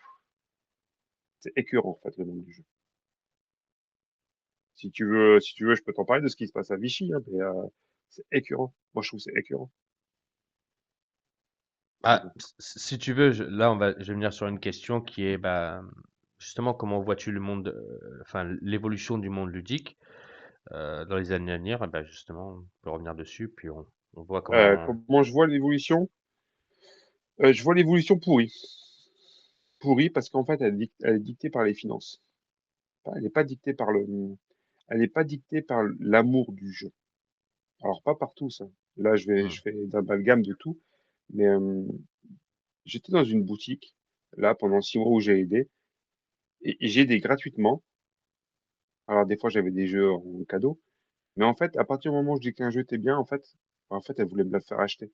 c'est écœurant, en fait, le monde du jeu. Si tu veux, je peux t'en parler de ce qui se passe à Vichy, hein, mais c'est écœurant. Moi, je trouve que c'est écœurant. Mais Ah, bon. si tu veux, là, je vais venir sur une question qui est, bah, justement, comment vois-tu le monde, enfin, l'évolution du monde ludique dans les années à venir? Eh ben, justement, on peut revenir dessus, puis on voit comment. Comment je vois l'évolution? Je vois l'évolution pourrie. Pourrie parce qu'en fait, elle est dictée par les finances. Elle n'est pas dictée par elle n'est pas dictée par l'amour du jeu. Alors pas par tous, hein. Là, Hmm. je fais d'amalgame de tout, mais j'étais dans une boutique là pendant 6 mois où j'ai aidé et j'ai aidé gratuitement. Alors des fois, j'avais des jeux en cadeau, mais en fait, à partir du moment où je dis qu'un jeu était bien, en fait, elle voulait me le faire acheter.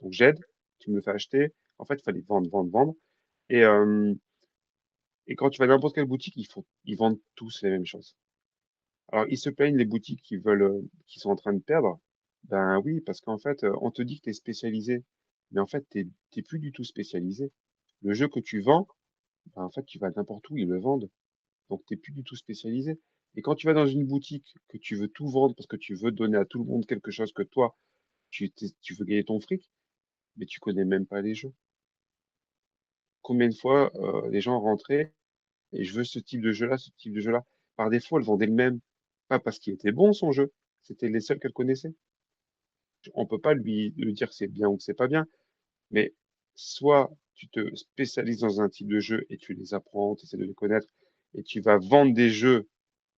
Donc j'aide, tu me le fais acheter. En fait, il fallait vendre, vendre, vendre. Et, euh, et quand tu vas dans n'importe quelle boutique, ils vendent tous les mêmes choses. Alors, ils se plaignent, les boutiques qui sont en train de perdre. Ben oui, parce qu'en fait, on te dit que tu es spécialisé. Mais en fait, t'es plus du tout spécialisé. Le jeu que tu vends, ben, en fait, tu vas n'importe où, ils le vendent. Donc, t'es plus du tout spécialisé. Et quand tu vas dans une boutique, que tu veux tout vendre parce que tu veux donner à tout le monde quelque chose que toi, tu veux gagner ton fric, mais tu connais même pas les jeux. Combien de fois les gens rentraient et je veux ce type de jeu-là, ce type de jeu-là. Par défaut, elle vendait le même. Pas parce qu'il était bon son jeu, c'était les seuls qu'elle connaissait. On peut pas lui dire que c'est bien ou que c'est pas bien, mais soit tu te spécialises dans un type de jeu et tu les apprends, tu essaies de les connaître, et tu vas vendre des jeux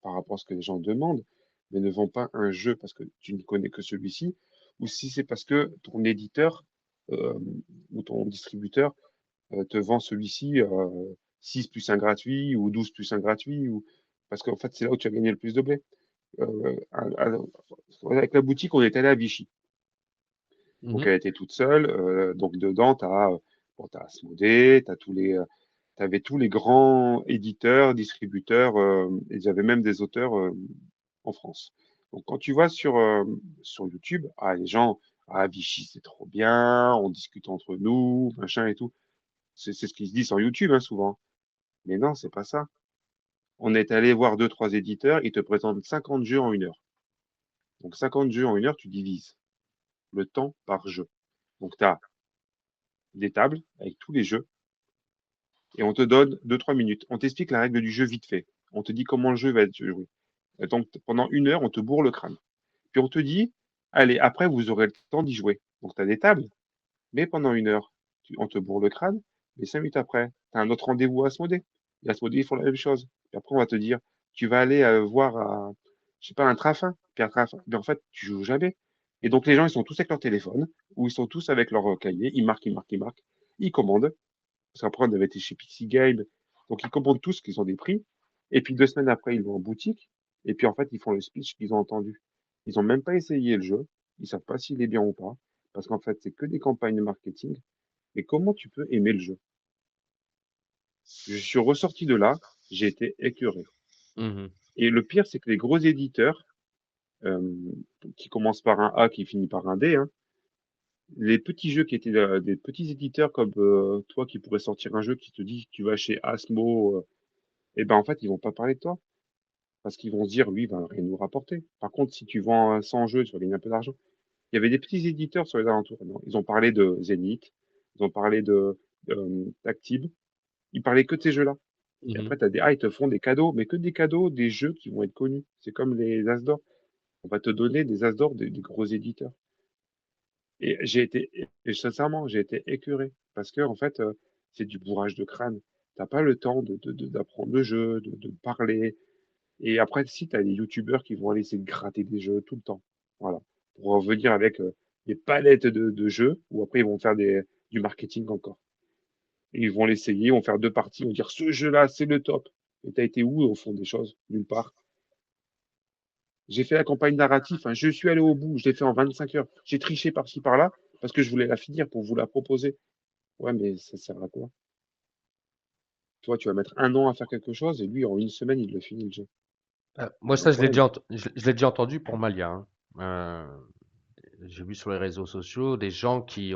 par rapport à ce que les gens demandent, mais ne vends pas un jeu parce que tu ne connais que celui-ci, ou si c'est parce que ton éditeur euh, ou ton distributeur te vend celui-ci 6 plus un gratuit ou 12 plus un gratuit, ou parce qu'en fait c'est là où tu as gagné le plus de blé. Avec la boutique, on est allé à Vichy. Donc Mhm. elle était toute seule. Donc dedans, tu as, bon, t'as Asmodée, t'avais tous les grands éditeurs, distributeurs, et il y avait même des auteurs en France. Donc quand tu vas sur YouTube, ah, les gens, ah, Vichy, c'est trop bien, on discute entre nous, machin et tout. C'est ce qui se dit sur YouTube, hein, souvent. Mais non, c'est pas ça. On est allé voir deux, trois éditeurs, ils te présentent 50 jeux en 1 heure. Donc 50 jeux en 1 heure, tu divises le temps par jeu. Donc tu as des tables avec tous les jeux et on te donne 2, 3 minutes. On t'explique la règle du jeu vite fait. On te dit comment le jeu va être joué. Et donc pendant 1 heure, on te bourre le crâne. Puis on te dit, allez, après, vous aurez le temps d'y jouer. Donc tu as des tables, mais pendant 1 heure, on te bourre le crâne, mais 5 minutes après, tu as un autre rendez-vous à Asmodée. Et Asmodée, ils font la même chose. Puis après, on va te dire, tu vas aller voir, je sais pas, un trafin. Puis un trafin. Mais en fait, tu joues jamais. Et donc, les gens, ils sont tous avec leur téléphone, ou ils sont tous avec leur cahier, ils marquent, ils marquent, ils marquent, ils commandent. Parce qu'après, on avait été chez Pixie Game. Donc, ils commandent tous qu'ils ont des prix. Et puis, 2 semaines après, ils vont en boutique. Et puis, en fait, ils font le speech qu'ils ont entendu. Ils ont même pas essayé le jeu. Ils savent pas s'il est bien ou pas. Parce qu'en fait, c'est que des campagnes de marketing. Et comment tu peux aimer le jeu? Je suis ressorti de là, j'ai été écœuré. Mhm. Et le pire, c'est que les gros éditeurs, euh, qui commencent par un A, qui finit par un D, hein, les petits jeux qui étaient des petits éditeurs comme toi qui pourrais sortir un jeu qui te dit que tu vas chez Asmo, et ben en fait, ils vont pas parler de toi. Parce qu'ils vont se dire, lui, il va rien nous rapporter. Par contre, si tu vends 100 jeux, tu vas gagner un peu d'argent. Il y avait des petits éditeurs sur les alentours. Non, ils ont parlé de Zenith, ils ont parlé de Tactib, ils parlaient que de ces jeux-là. Et Mmh. après, tu as ils te font des cadeaux, mais que des cadeaux, des jeux qui vont être connus. C'est comme les As d'or. On va te donner des As d'or des gros éditeurs. Et sincèrement, j'ai été écœuré parce que, en fait, c'est du bourrage de crâne. T'as pas le temps d'apprendre le jeu, de parler. Et après, si tu as des youtubeurs qui vont aller essayer de gratter des jeux tout le temps. Voilà. Pour revenir avec des palettes de jeux, ou après, ils vont faire du marketing encore. Et ils vont l'essayer, ils vont faire 2 parties, ils vont dire ce jeu-là, c'est le top. Et t'as été où au fond des choses? Nulle part. J'ai fait la campagne narrative, hein, je suis allé au bout, je l'ai fait en 25 heures. J'ai triché par-ci par-là parce que je voulais la finir pour vous la proposer. Ouais, mais ça sert à quoi? Toi, tu vas mettre 1 an à faire quelque chose et lui, en une semaine, il le finit le jeu. Moi, Il y a un ça, problème. je l'ai déjà entendu pour Malia, hein. J'ai vu sur les réseaux sociaux des gens qui,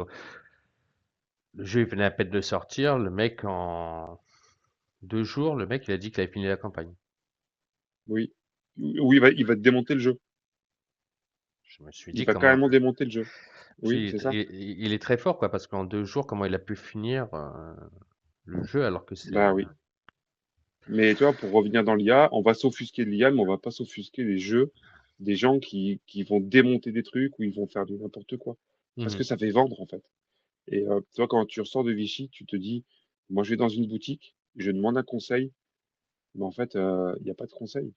le jeu il venait à peine de sortir, le mec en 2 jours, le mec il a dit qu'il avait fini la campagne. Oui. Oui, il va te démonter le jeu. Je me suis Il dit va comment, carrément démonter le jeu. je Oui, dis, c'est ça. il est très fort quoi, parce qu'en 2 jours, comment il a pu finir le jeu alors que c'est, Bah oui. Mais tu vois, pour revenir dans l'IA, on va s'offusquer de l'IA, mais on va pas s'offusquer des jeux, des gens qui vont démonter des trucs ou ils vont faire du n'importe quoi. Parce que Mhm, ça fait vendre, en fait. Et tu vois, quand tu ressors de Vichy, tu te dis, moi, je vais dans une boutique, je demande un conseil, mais en fait, il n'y a pas de conseil.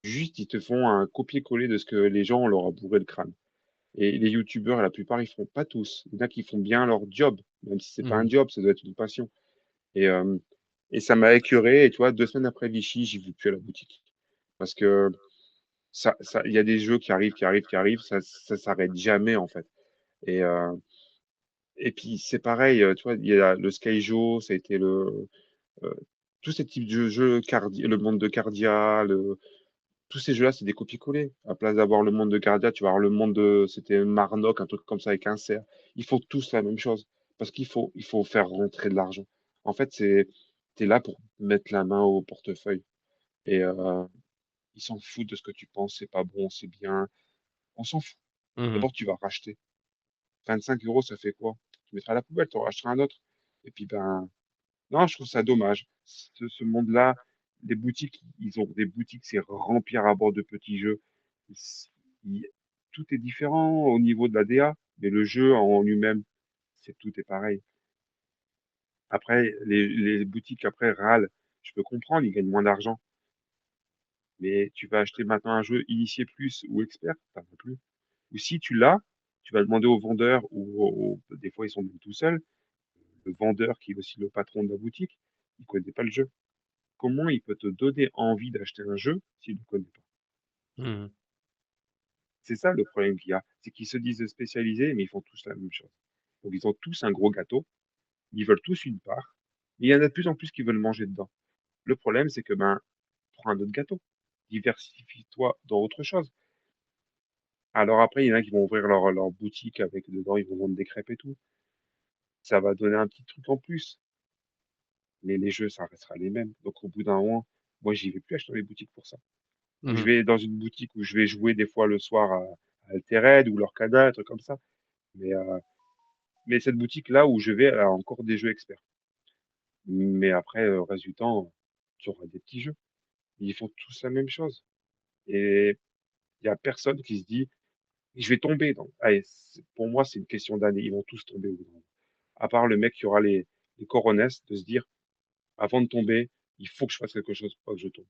Juste, ils te font un copier-coller de ce que les gens leur a bourré le crâne. Et les youtubeurs, la plupart, ils font pas tous. Il y en a qui font bien leur job, même si c'est pas un mhm, job, ça doit être une passion. Et, euh, et ça m'a écœuré. Et tu vois, 2 semaines après Vichy, j'y vais plus à la boutique. Parce que il y a des jeux qui arrivent, qui arrivent, qui arrivent. Ça s'arrête jamais, en fait. Et, euh, et puis, c'est pareil, tu vois, il y a le Skyjo, ça a été euh, tous ces types de jeux, le monde de Cardia, tous ces jeux-là, c'est des copier-coller. À place d'avoir le monde de Cardia, tu vas avoir le monde c'était Marnock, un truc comme ça avec un cerf. Ils font tous la même chose. Parce qu'il faut faire rentrer de l'argent. En fait, t'es là pour mettre la main au portefeuille. Et ils s'en foutent de ce que tu penses, c'est pas bon, c'est bien. On s'en fout. mhm, D'abord, tu vas racheter. 25 euros, ça fait quoi? Tu mettras à la poubelle, tu en rachèteras un autre. Et puis, ben, non, je trouve ça dommage. Ce monde-là, les boutiques, ils ont des boutiques, c'est remplir à bord de petits jeux. Il- Tout est différent au niveau de la DA, mais le jeu en lui-même, tout est pareil. Après, les boutiques après râlent. Je peux comprendre, ils gagnent moins d'argent. Mais tu vas acheter maintenant un jeu initié plus ou expert, t'en as plus. Ou si tu l'as, tu vas demander au vendeur, des fois ils sont même tout seuls, le vendeur qui est aussi le patron de la boutique, il connaît pas le jeu. Comment il peut te donner envie d'acheter un jeu s'il ne connaît pas? mhm, C'est ça le problème qu'il y a, c'est qu'ils se disent spécialisés, mais ils font tous la même chose. Donc ils ont tous un gros gâteau, ils veulent tous une part, et il y en a de plus en plus qui veulent manger dedans. Le problème, c'est que ben, prends un autre gâteau, diversifie-toi dans autre chose. Alors après, il y en a qui vont ouvrir leur boutique avec dedans, ils vont vendre des crêpes et tout. Ça va donner un petit truc en plus, mais les jeux, ça restera les mêmes. Donc au bout d'un moment, moi, j'y vais plus acheter dans les boutiques pour ça. Ou je mhm, vais dans une boutique où je vais jouer des fois le soir à Altered ou Lorcana, un truc comme ça. Mais, euh, mais cette boutique-là où je vais, elle a encore des jeux experts. Mais après, le reste du temps, tu auras des petits jeux. Ils font tous la même chose. Et il y a personne qui se dit, je vais tomber. Allez, pour moi, c'est une question d'année. Ils vont tous tomber au bout d'un moment. À part le mec qui aura les coronesses de se dire, avant de tomber, il faut que je fasse quelque chose pour pas que je tombe.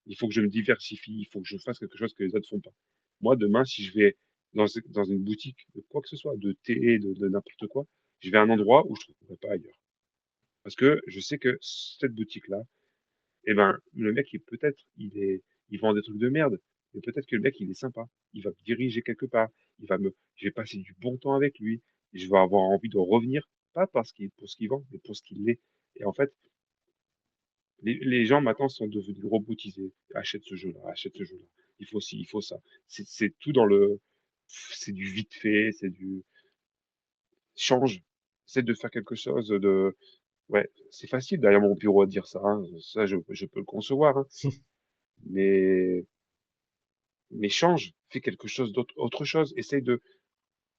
Il faut que je me diversifie, il faut que je fasse quelque chose que les autres font pas. Moi, demain, si je vais dans une boutique de quoi que ce soit, de thé, de n'importe quoi, je vais à un endroit où je ne trouverai pas ailleurs. Parce que je sais que cette boutique-là, eh ben, le mec, il vend des trucs de merde. Mais peut-être que le mec, il est sympa. Il va me diriger quelque part. Je vais passer du bon temps avec lui. Et je vais avoir envie de revenir, pas pour ce qu'il vend, mais pour ce qu'il est. Et en fait, les gens maintenant sont devenus robotisés. Achète ce jeu-là, achète ce jeu-là. Il faut ci, il faut ça. C'est tout c'est du vite fait, c'est du change. C'est de faire quelque chose de, ouais, c'est facile derrière mon bureau à dire ça, hein. Ça, je peux le concevoir, hein. Mais, mais change, fais quelque chose d'autre, autre chose. Essaye de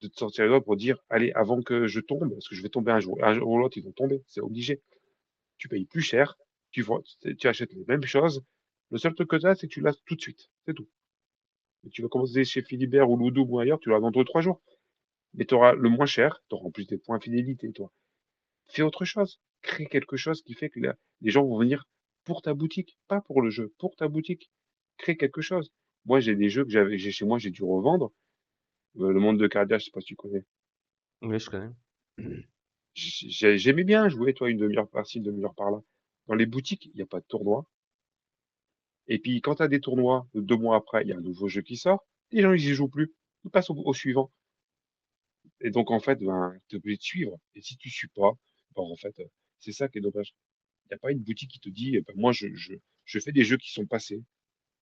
te sortir les doigts pour dire, allez, avant que je tombe, parce que je vais tomber un jour ou l'autre, ils vont tomber, c'est obligé. Tu payes plus cher, Tu achètes les mêmes choses. Le seul truc que tu as, c'est que tu l'as tout de suite. C'est tout. Et tu vas commencer chez Philibert ou Ludo ou ailleurs, tu l'as dans 2 3 jours. Mais tu auras le moins cher, tu auras en plus des points fidélité, toi. Fais autre chose. Crée quelque chose qui fait que les gens vont venir pour ta boutique, pas pour le jeu, pour ta boutique. Crée quelque chose. Moi, j'ai des jeux que j'ai chez moi, j'ai dû revendre. Le monde de Cardia, je sais pas si tu connais. Oui, je connais. J'aimais bien jouer, toi, une demi-heure par-ci, une demi-heure par-là. Dans les boutiques, il n'y a pas de tournoi. Et puis, quand tu as des tournois, 2 mois après, il y a un nouveau jeu qui sort. Les gens, ils y jouent plus. Ils passent au suivant. Et donc, en fait, ben, tu es obligé de suivre. Et si tu suis pas, ben, en fait, c'est ça qui est dommage. Il n'y a pas une boutique qui te dit, eh ben, moi, je fais des jeux qui sont passés.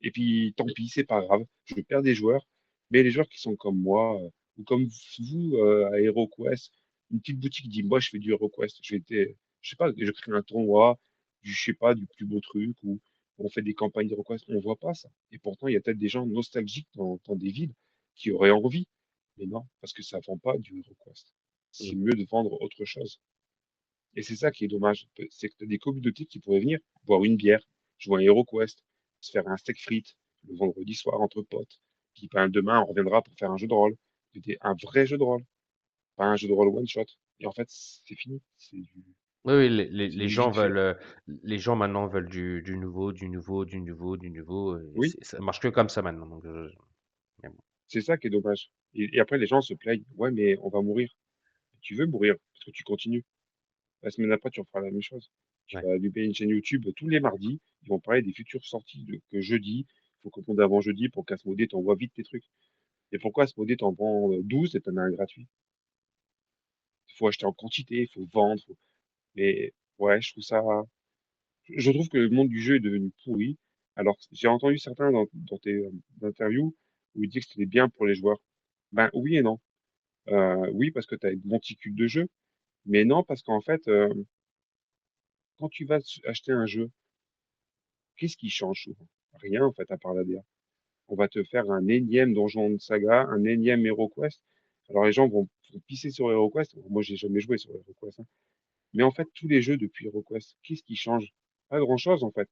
Et puis, tant pis, c'est pas grave. Je perds des joueurs. Mais les joueurs qui sont comme moi, ou comme vous, à HeroQuest, une petite boutique qui dit, moi, je fais du HeroQuest. Je sais pas, je crée un tournoi, je sais pas, du plus beau truc, ou on fait des campagnes HeroQuest. On voit pas ça. Et pourtant, il y a peut-être des gens nostalgiques dans des villes qui auraient envie. Mais non, parce que ça vend pas du HeroQuest. C'est Mm. mieux de vendre autre chose. Et c'est ça qui est dommage, c'est que tu as des communautés qui pourraient venir boire une bière, jouer à HeroQuest, se faire un steak frites le vendredi soir entre potes. Puis ben, demain, on reviendra pour faire un jeu de rôle. C'était un vrai jeu de rôle, pas un jeu de rôle one shot. Et en fait, c'est fini. Oui, oui, C'est les du gens vite fait. veulent, les gens maintenant veulent du nouveau, du nouveau, du nouveau, du nouveau. Et Oui, ça marche que comme ça maintenant. Donc, mais bon, c'est ça qui est dommage. Et après, les gens se plaignent. Ouais, mais on va mourir. Tu veux mourir parce que tu continues. La semaine après, tu referas la même chose. Tu ouais. vas allumer une chaîne YouTube tous les mardis. Ils vont parler des futures sorties que jeudi. Il faut qu'on avant jeudi pour qu'Asmodée t'envoie vite tes trucs. Et pourquoi Asmodée t'en vend 12 et t'en as un gratuit? Il faut acheter en quantité, il faut vendre. Mais ouais, je trouve ça. Je trouve que le monde du jeu est devenu pourri. Alors, j'ai entendu certains dans tes interviews où ils disent que c'était bien pour les joueurs. Ben oui et non. Oui, parce que tu as une monticule de jeux. Mais non, parce qu'en fait, quand tu vas acheter un jeu, qu'est-ce qui change souvent? Rien, en fait, à part la DA. On va te faire un énième Donjon de Saga, un énième HeroQuest. Alors, les gens vont pisser sur HeroQuest. Moi, j'ai jamais joué sur HeroQuest, hein. Mais en fait, tous les jeux depuis HeroQuest, qu'est-ce qui change? Pas grand-chose, en fait.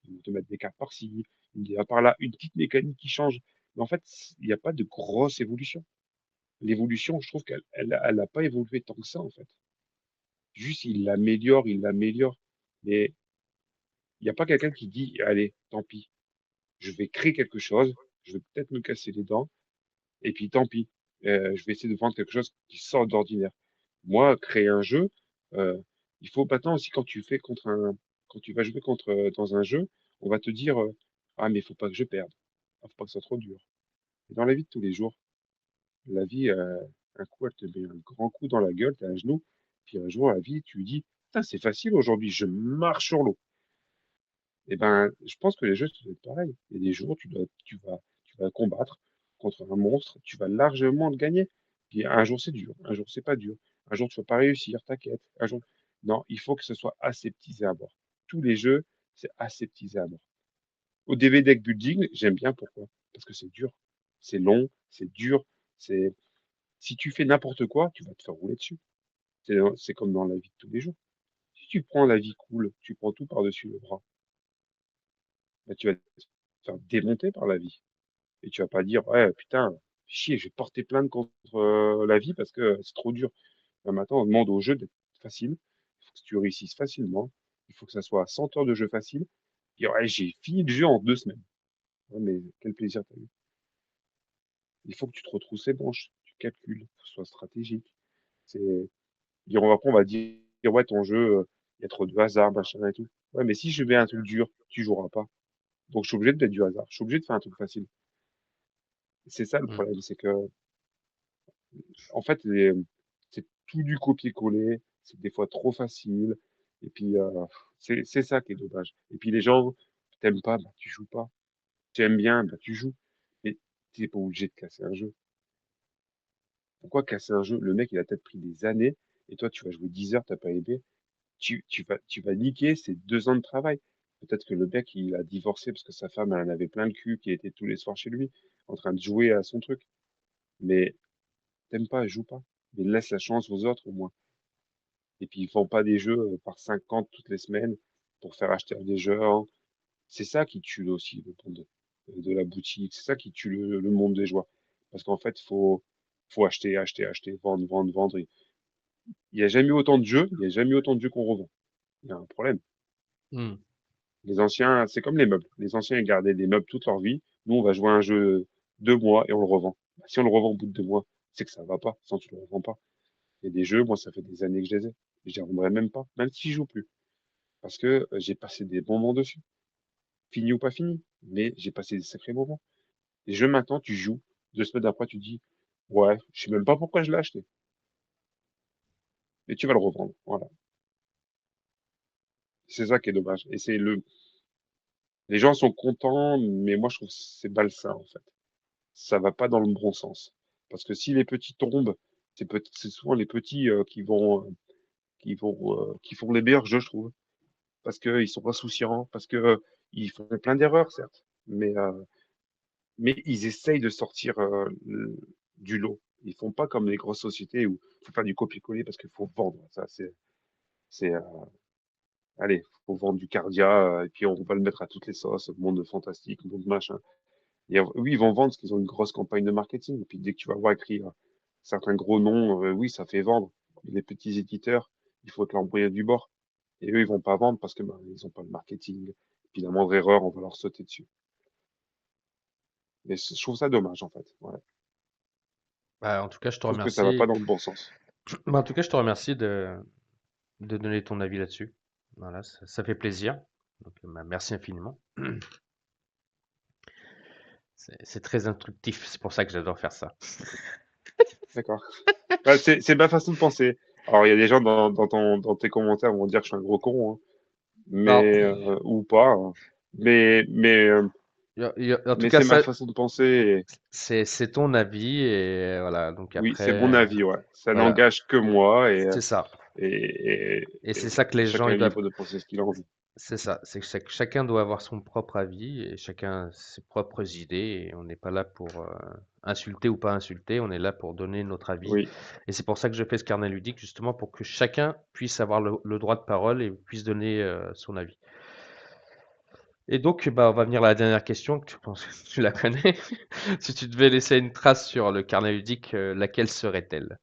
Ils vont te mettre des cartes par-ci, une DA par-là, une petite mécanique qui change. Mais en fait, il n'y a pas de grosse évolution. L'évolution, je trouve qu'elle n'a pas évolué tant que ça, en fait. Juste, il l'améliore. Mais il n'y a pas quelqu'un qui dit, allez, tant pis, je vais créer quelque chose, je vais peut-être me casser les dents, et puis tant pis, je vais essayer de vendre quelque chose qui sort d'ordinaire. Moi, créer un jeu, euh, il faut maintenant aussi quand tu vas jouer dans un jeu, on va te dire, ah mais il faut pas que je perde, ah, faut pas que ce soit trop dur. Et dans la vie de tous les jours, la vie, un coup, elle te met un grand coup dans la gueule, t'es à genoux, puis un jour, la vie, tu lui dis, putain, c'est facile aujourd'hui, je marche sur l'eau. Eh ben, je pense que les jeux, ça doit être pareil. Il y a des jours, tu vas combattre contre un monstre, tu vas largement le gagner. Puis un jour, c'est dur, un jour, c'est pas dur. Un jour, tu vas pas réussir ta quête. Un jour, non, il faut que ce soit aseptisé à mort. Tous les jeux, c'est aseptisé à mort. Au DV Deck Building, j'aime bien pourquoi? Parce que c'est dur, c'est long, c'est dur. C'est Si tu fais n'importe quoi, tu vas te faire rouler dessus. C'est comme dans la vie de tous les jours. Si tu prends la vie cool, tu prends tout par-dessus le bras, bah, tu vas te faire démonter par la vie. Et tu vas pas dire, ouais, putain, chier, je vais porter plainte contre la vie parce que c'est trop dur. Bah, maintenant, on demande au jeu d'être facile. Il faut que tu réussisses facilement. Il faut que ça soit 100 heures de jeu facile. Et ouais, j'ai fini le jeu en 2 semaines. Ouais, mais quel plaisir t'as eu. Il faut que tu te retrousses les manches. Tu calcules. Il faut que ce soit stratégique. C'est, après, on va dire, ouais, ton jeu, il y a trop de hasard, machin et tout. Ouais, mais si je mets un truc dur, tu joueras pas. Donc, je suis obligé de mettre du hasard. Je suis obligé de faire un truc facile. C'est ça le Mm. problème, c'est que en fait, c'est tout du copier-coller, c'est des fois trop facile, et puis c'est ça qui est dommage. Et puis les gens, t'aimes pas, bah tu joues pas. Tu aimes bien, bah tu joues. Mais t'es pas obligé de casser un jeu. Pourquoi casser un jeu? Le mec, il a peut-être pris des années, et toi, tu vas jouer 10 heures, t'as pas aimé. Tu vas niquer ces 2 ans de travail. Peut-être que le mec, il a divorcé parce que sa femme, elle en avait plein le cul, qui était tous les soirs chez lui, en train de jouer à son truc. Mais t'aimes pas, joue pas. Mais laisse la chance aux autres au moins. Et puis ils font pas des jeux par 50 toutes les semaines. pour faire acheter à des jeunes. C'est ça qui tue aussi le monde de la boutique. C'est ça qui tue le monde des joies. Parce qu'en fait, faut acheter, acheter, acheter, vendre, vendre, vendre. Il n'y a jamais eu autant de jeux, il n'y a jamais eu autant de jeux qu'on revend. Il y a un problème. Hmm. Les anciens, c'est comme les meubles. Les anciens, ils gardaient des meubles toute leur vie. Nous, on va jouer à un jeu 2 mois et on le revend. Bah, si on le revend au bout de 2 mois, c'est que ça va pas. Sinon, tu le revends pas. Il y a des jeux, moi, ça fait des années que je les ai. Je les revendrai même pas, même si je joue plus. Parce que j'ai passé des bons moments dessus. Fini ou pas fini. Mais j'ai passé des sacrés moments. Les jeux maintenant, tu joues. 2 semaines après, tu dis, ouais, je sais même pas pourquoi je l'ai acheté. Mais tu vas le revendre. Voilà. C'est ça qui est dommage. Et les gens sont contents, mais moi, je trouve que c'est malsain, en fait. Ça va pas dans le bon sens. Parce que si les petits tombent, c'est souvent les petits qui font les meilleurs jeux, je trouve. Parce qu'ils sont insouciants, parce que ils font plein d'erreurs, certes. Mais ils essayent de sortir du lot. Ils font pas comme les grosses sociétés où il faut faire du copier-coller parce qu'il faut vendre. Ça, c'est, allez, faut vendre du Cardia, et puis on va le mettre à toutes les sauces, monde fantastique, monde machin. Oui, ils vont vendre parce qu'ils ont une grosse campagne de marketing. Et puis dès que tu vas voir écrit certains gros noms, oui, ça fait vendre. Mais les petits éditeurs, il faut te l'embrouiller du bord. Et eux, ils vont pas vendre parce que ils ont pas le marketing. Et puis la moindre erreur, on va leur sauter dessus. Mais je trouve ça dommage, en fait. Ouais. Bah, en tout cas, je Je te trouve que ça va remercie. pas dans le bon sens. Bah, en tout cas, je te remercie de donner ton avis là-dessus. Voilà, ça fait plaisir. Donc, bah, merci infiniment. C'est très instructif, c'est pour ça que j'adore faire ça. D'accord. Bah, c'est ma façon de penser. Alors, il y a des gens dans tes commentaires vont dire que je suis un gros con, hein, Non, ou pas, hein. Mais, en tout mais cas, c'est ma ça, façon de penser. Et c'est ton avis et voilà. Donc oui, c'est mon après, avis, ouais. Ça voilà, n'engage que moi c'est ça. Et c'est ça que et les gens chacun ils est doivent. libre de penser ce qu'il a envie. C'est ça. C'est que chacun doit avoir son propre avis et chacun ses propres idées. Et on n'est pas là pour insulter ou pas insulter. On est là pour donner notre avis. Oui, Et c'est pour ça que je fais ce carnet ludique justement pour que chacun puisse avoir le droit de parole et puisse donner son avis. Et donc, bah, on va venir à la dernière question, que je pense que tu la connais. Si tu devais laisser une trace sur le carnet ludique, laquelle serait-elle?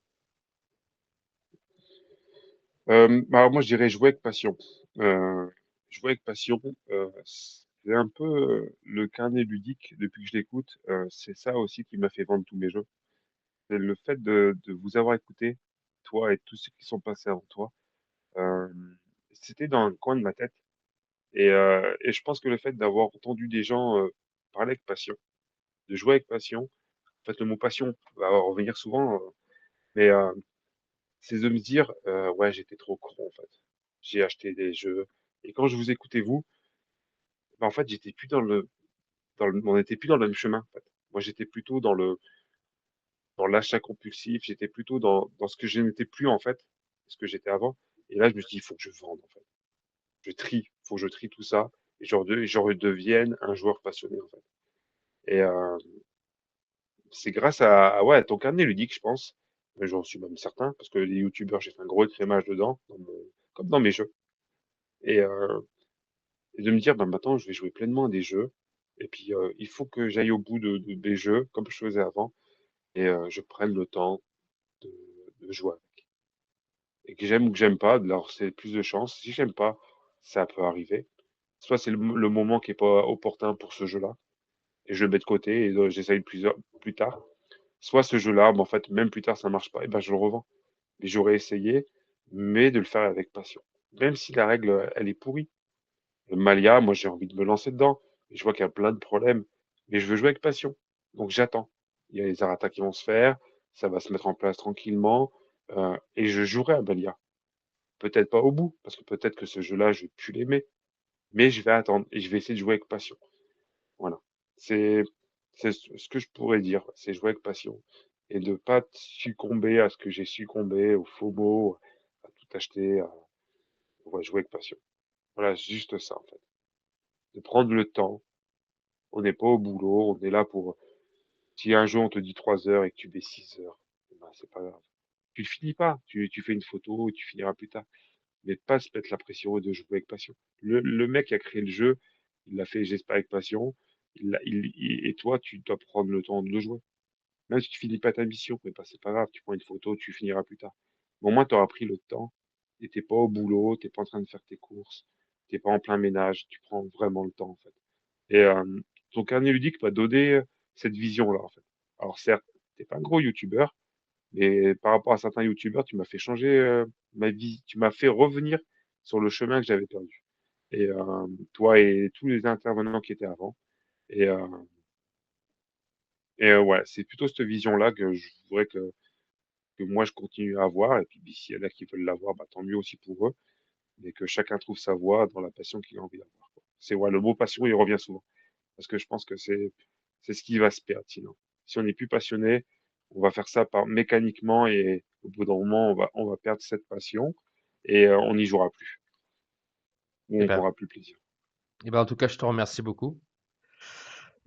alors moi, je dirais jouer avec passion. Euh, Jouer avec passion, c'est un peu le carnet ludique depuis que je l'écoute. C'est ça aussi qui m'a fait vendre tous mes jeux. C'est le fait de vous avoir écouté, toi et tous ceux qui sont passés avant toi. Euh, C'était dans le coin de ma tête. Et je pense que le fait d'avoir entendu des gens parler avec passion, de jouer avec passion, en fait, le mot passion va revenir souvent, mais c'est de me dire, ouais, j'étais trop con, en fait. J'ai acheté des jeux. Et quand je vous écoutais, vous, bah, en fait, j'étais plus on n'était plus dans le même chemin, en fait. Moi, j'étais plutôt dans l'achat compulsif, j'étais plutôt dans ce que je n'étais plus, en fait, ce que j'étais avant. Et là, je me suis dit, il faut que je vende, en fait. Je trie, il faut que je trie tout ça et je redevienne un joueur passionné, en fait. Et c'est grâce ouais, à ton carnet ludique, je pense. Mais j'en suis même certain, parce que les youtubeurs, j'ai fait un gros écrémage dedans, comme dans mes jeux. Et, euh, et de me dire, bah, maintenant, je vais jouer pleinement à des jeux. Et puis, il faut que j'aille au bout des jeux, comme je faisais avant, et je prenne le temps de, de jouer avec. Et que j'aime ou que j'aime pas, alors c'est plus de chance. Si j'aime pas, ça peut arriver. Soit c'est le moment qui est pas opportun pour ce jeu-là, et je le mets de côté, et j'essaye plus tard. Soit ce jeu-là, bah, en fait, même plus tard, ça marche pas, et ben je le revends. Mais j'aurais essayé, mais de le faire avec passion. Même si la règle, elle est pourrie. Le Malia, moi, j'ai envie de me lancer dedans. Et je vois qu'il y a plein de problèmes. Mais je veux jouer avec passion. Donc j'attends. Il y a les errata qui vont se faire. Ça va se mettre en place tranquillement. Et je jouerai à Malia. Peut-être pas au bout, parce que peut-être que ce jeu-là, je vais plus l'aimer. Mais je vais attendre et je vais essayer de jouer avec passion. Voilà. C'est, c'est ce que je pourrais dire. C'est jouer avec passion. Et de pas succomber à ce que j'ai succombé, au FOMO, à tout acheter, ouais, jouer avec passion. Voilà, juste ça, en fait. De prendre le temps. On n'est pas au boulot, on est là pour. Si un jour on te dit 3 heures et que tu mets 6 heures, eh ben, c'est pas grave. Tu le finis pas. Tu fais une photo et tu finiras plus tard. mais de pas se mettre la pression et de jouer avec passion. Le mec qui a créé le jeu, il l'a fait, j'espère, avec passion. Et toi, tu dois prendre le temps de le jouer. Même si tu finis pas ta mission, mais bah, c'est pas grave, tu prends une photo, tu finiras plus tard. Mais au moins, tu auras pris le temps et t'es pas au boulot, t'es pas en train de faire tes courses, t'es pas en plein ménage, tu prends vraiment le temps, en fait. Et ton carnet ludique m'a donné cette vision-là, en fait. Alors certes, t'es pas un gros youtubeur, mais par rapport à certains youtubeurs, tu m'as fait changer ma vie, tu m'as fait revenir sur le chemin que j'avais perdu. Et toi et tous les intervenants qui étaient avant. Et, euh, ouais, c'est plutôt cette vision-là que je voudrais que moi je continue à avoir. Et puis s'il y en a qui veulent l'avoir, bah, tant mieux aussi pour eux. Mais que chacun trouve sa voie dans la passion qu'il a envie d'avoir, quoi. C'est ouais, le mot passion, il revient souvent. Parce que je pense que c'est ce qui va se perdre sinon. Si on n'est plus passionné, on va faire ça par mécaniquement et au bout d'un moment, on va perdre cette passion et on n'y jouera plus ou Eh on ben, prendra plus plaisir. en tout cas, je te remercie beaucoup.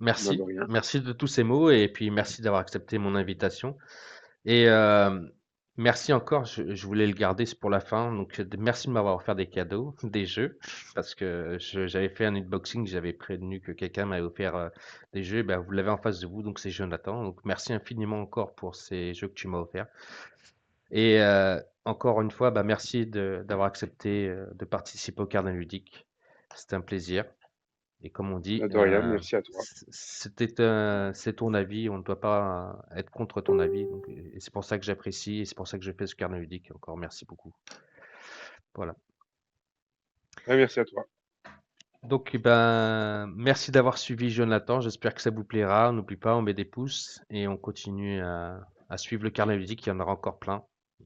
Bah, de Merci, rien. merci de tous ces mots et puis merci d'avoir accepté mon invitation. Et merci encore, je voulais le garder c'est pour la fin. Donc merci de m'avoir offert des cadeaux, des jeux, parce que j'avais fait un unboxing, j'avais prévenu que quelqu'un m'avait offert des jeux. Ben, vous l'avez en face de vous, donc c'est Jonathan. Donc merci infiniment encore pour ces jeux que tu m'as offerts. Et encore une fois, bah, merci d'avoir accepté de participer au Carnet Ludique. C'était un plaisir. Et comme on dit, Bah, de rien. Merci à toi. c'est ton avis, on ne doit pas être contre ton avis. Donc, et c'est pour ça que j'apprécie et c'est pour ça que je fais ce carnet ludique. Encore merci beaucoup. Voilà. Ouais, merci à toi. Donc, eh ben, merci d'avoir suivi Jonathan. J'espère que ça vous plaira. N'oublie pas, on met des pouces et on continue à suivre le carnet ludique. Il y en aura encore plein.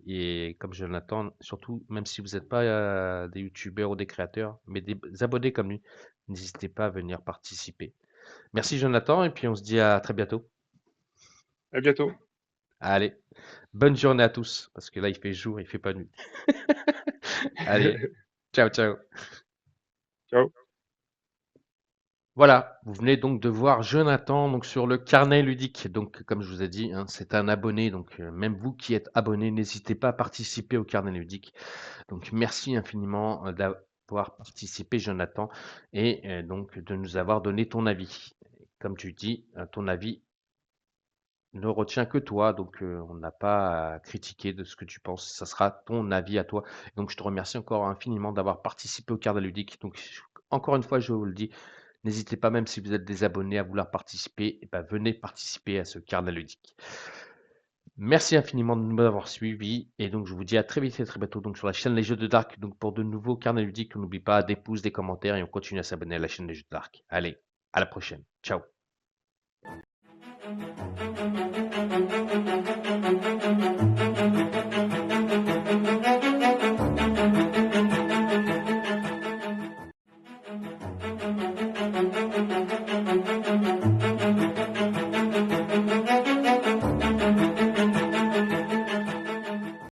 Et comme Jonathan, surtout, même si vous n'êtes pas des youtubeurs ou des créateurs, mais des abonnés comme lui, n'hésitez pas à venir participer. Merci Jonathan et puis on se dit à très bientôt. À bientôt. Allez, bonne journée à tous, parce que là il fait jour, il fait pas nuit. Allez, ciao ciao. Ciao. Voilà, vous venez donc de voir Jonathan donc sur le carnet ludique. Donc comme je vous ai dit, hein, c'est un abonné, donc même vous qui êtes abonné, n'hésitez pas à participer au carnet ludique. Donc merci infiniment d'avoir participé Jonathan et donc de nous avoir donné ton avis. Comme tu dis, ton avis ne retient que toi, donc on n'a pas à critiquer de ce que tu penses, ça sera ton avis à toi. Donc je te remercie encore infiniment d'avoir participé au carnet ludique. Donc encore une fois, je vous le dis, n'hésitez pas, même si vous êtes des abonnés, à vouloir participer, et ben, venez participer à ce carnet ludique. Merci infiniment de nous avoir suivis et donc je vous dis à très vite et très bientôt donc sur la chaîne Les Jeux de Dark donc pour de nouveaux carnets ludiques. On n'oublie pas des pouces, des commentaires et on continue à s'abonner à la chaîne Les Jeux de Dark. Allez, à la prochaine. Ciao.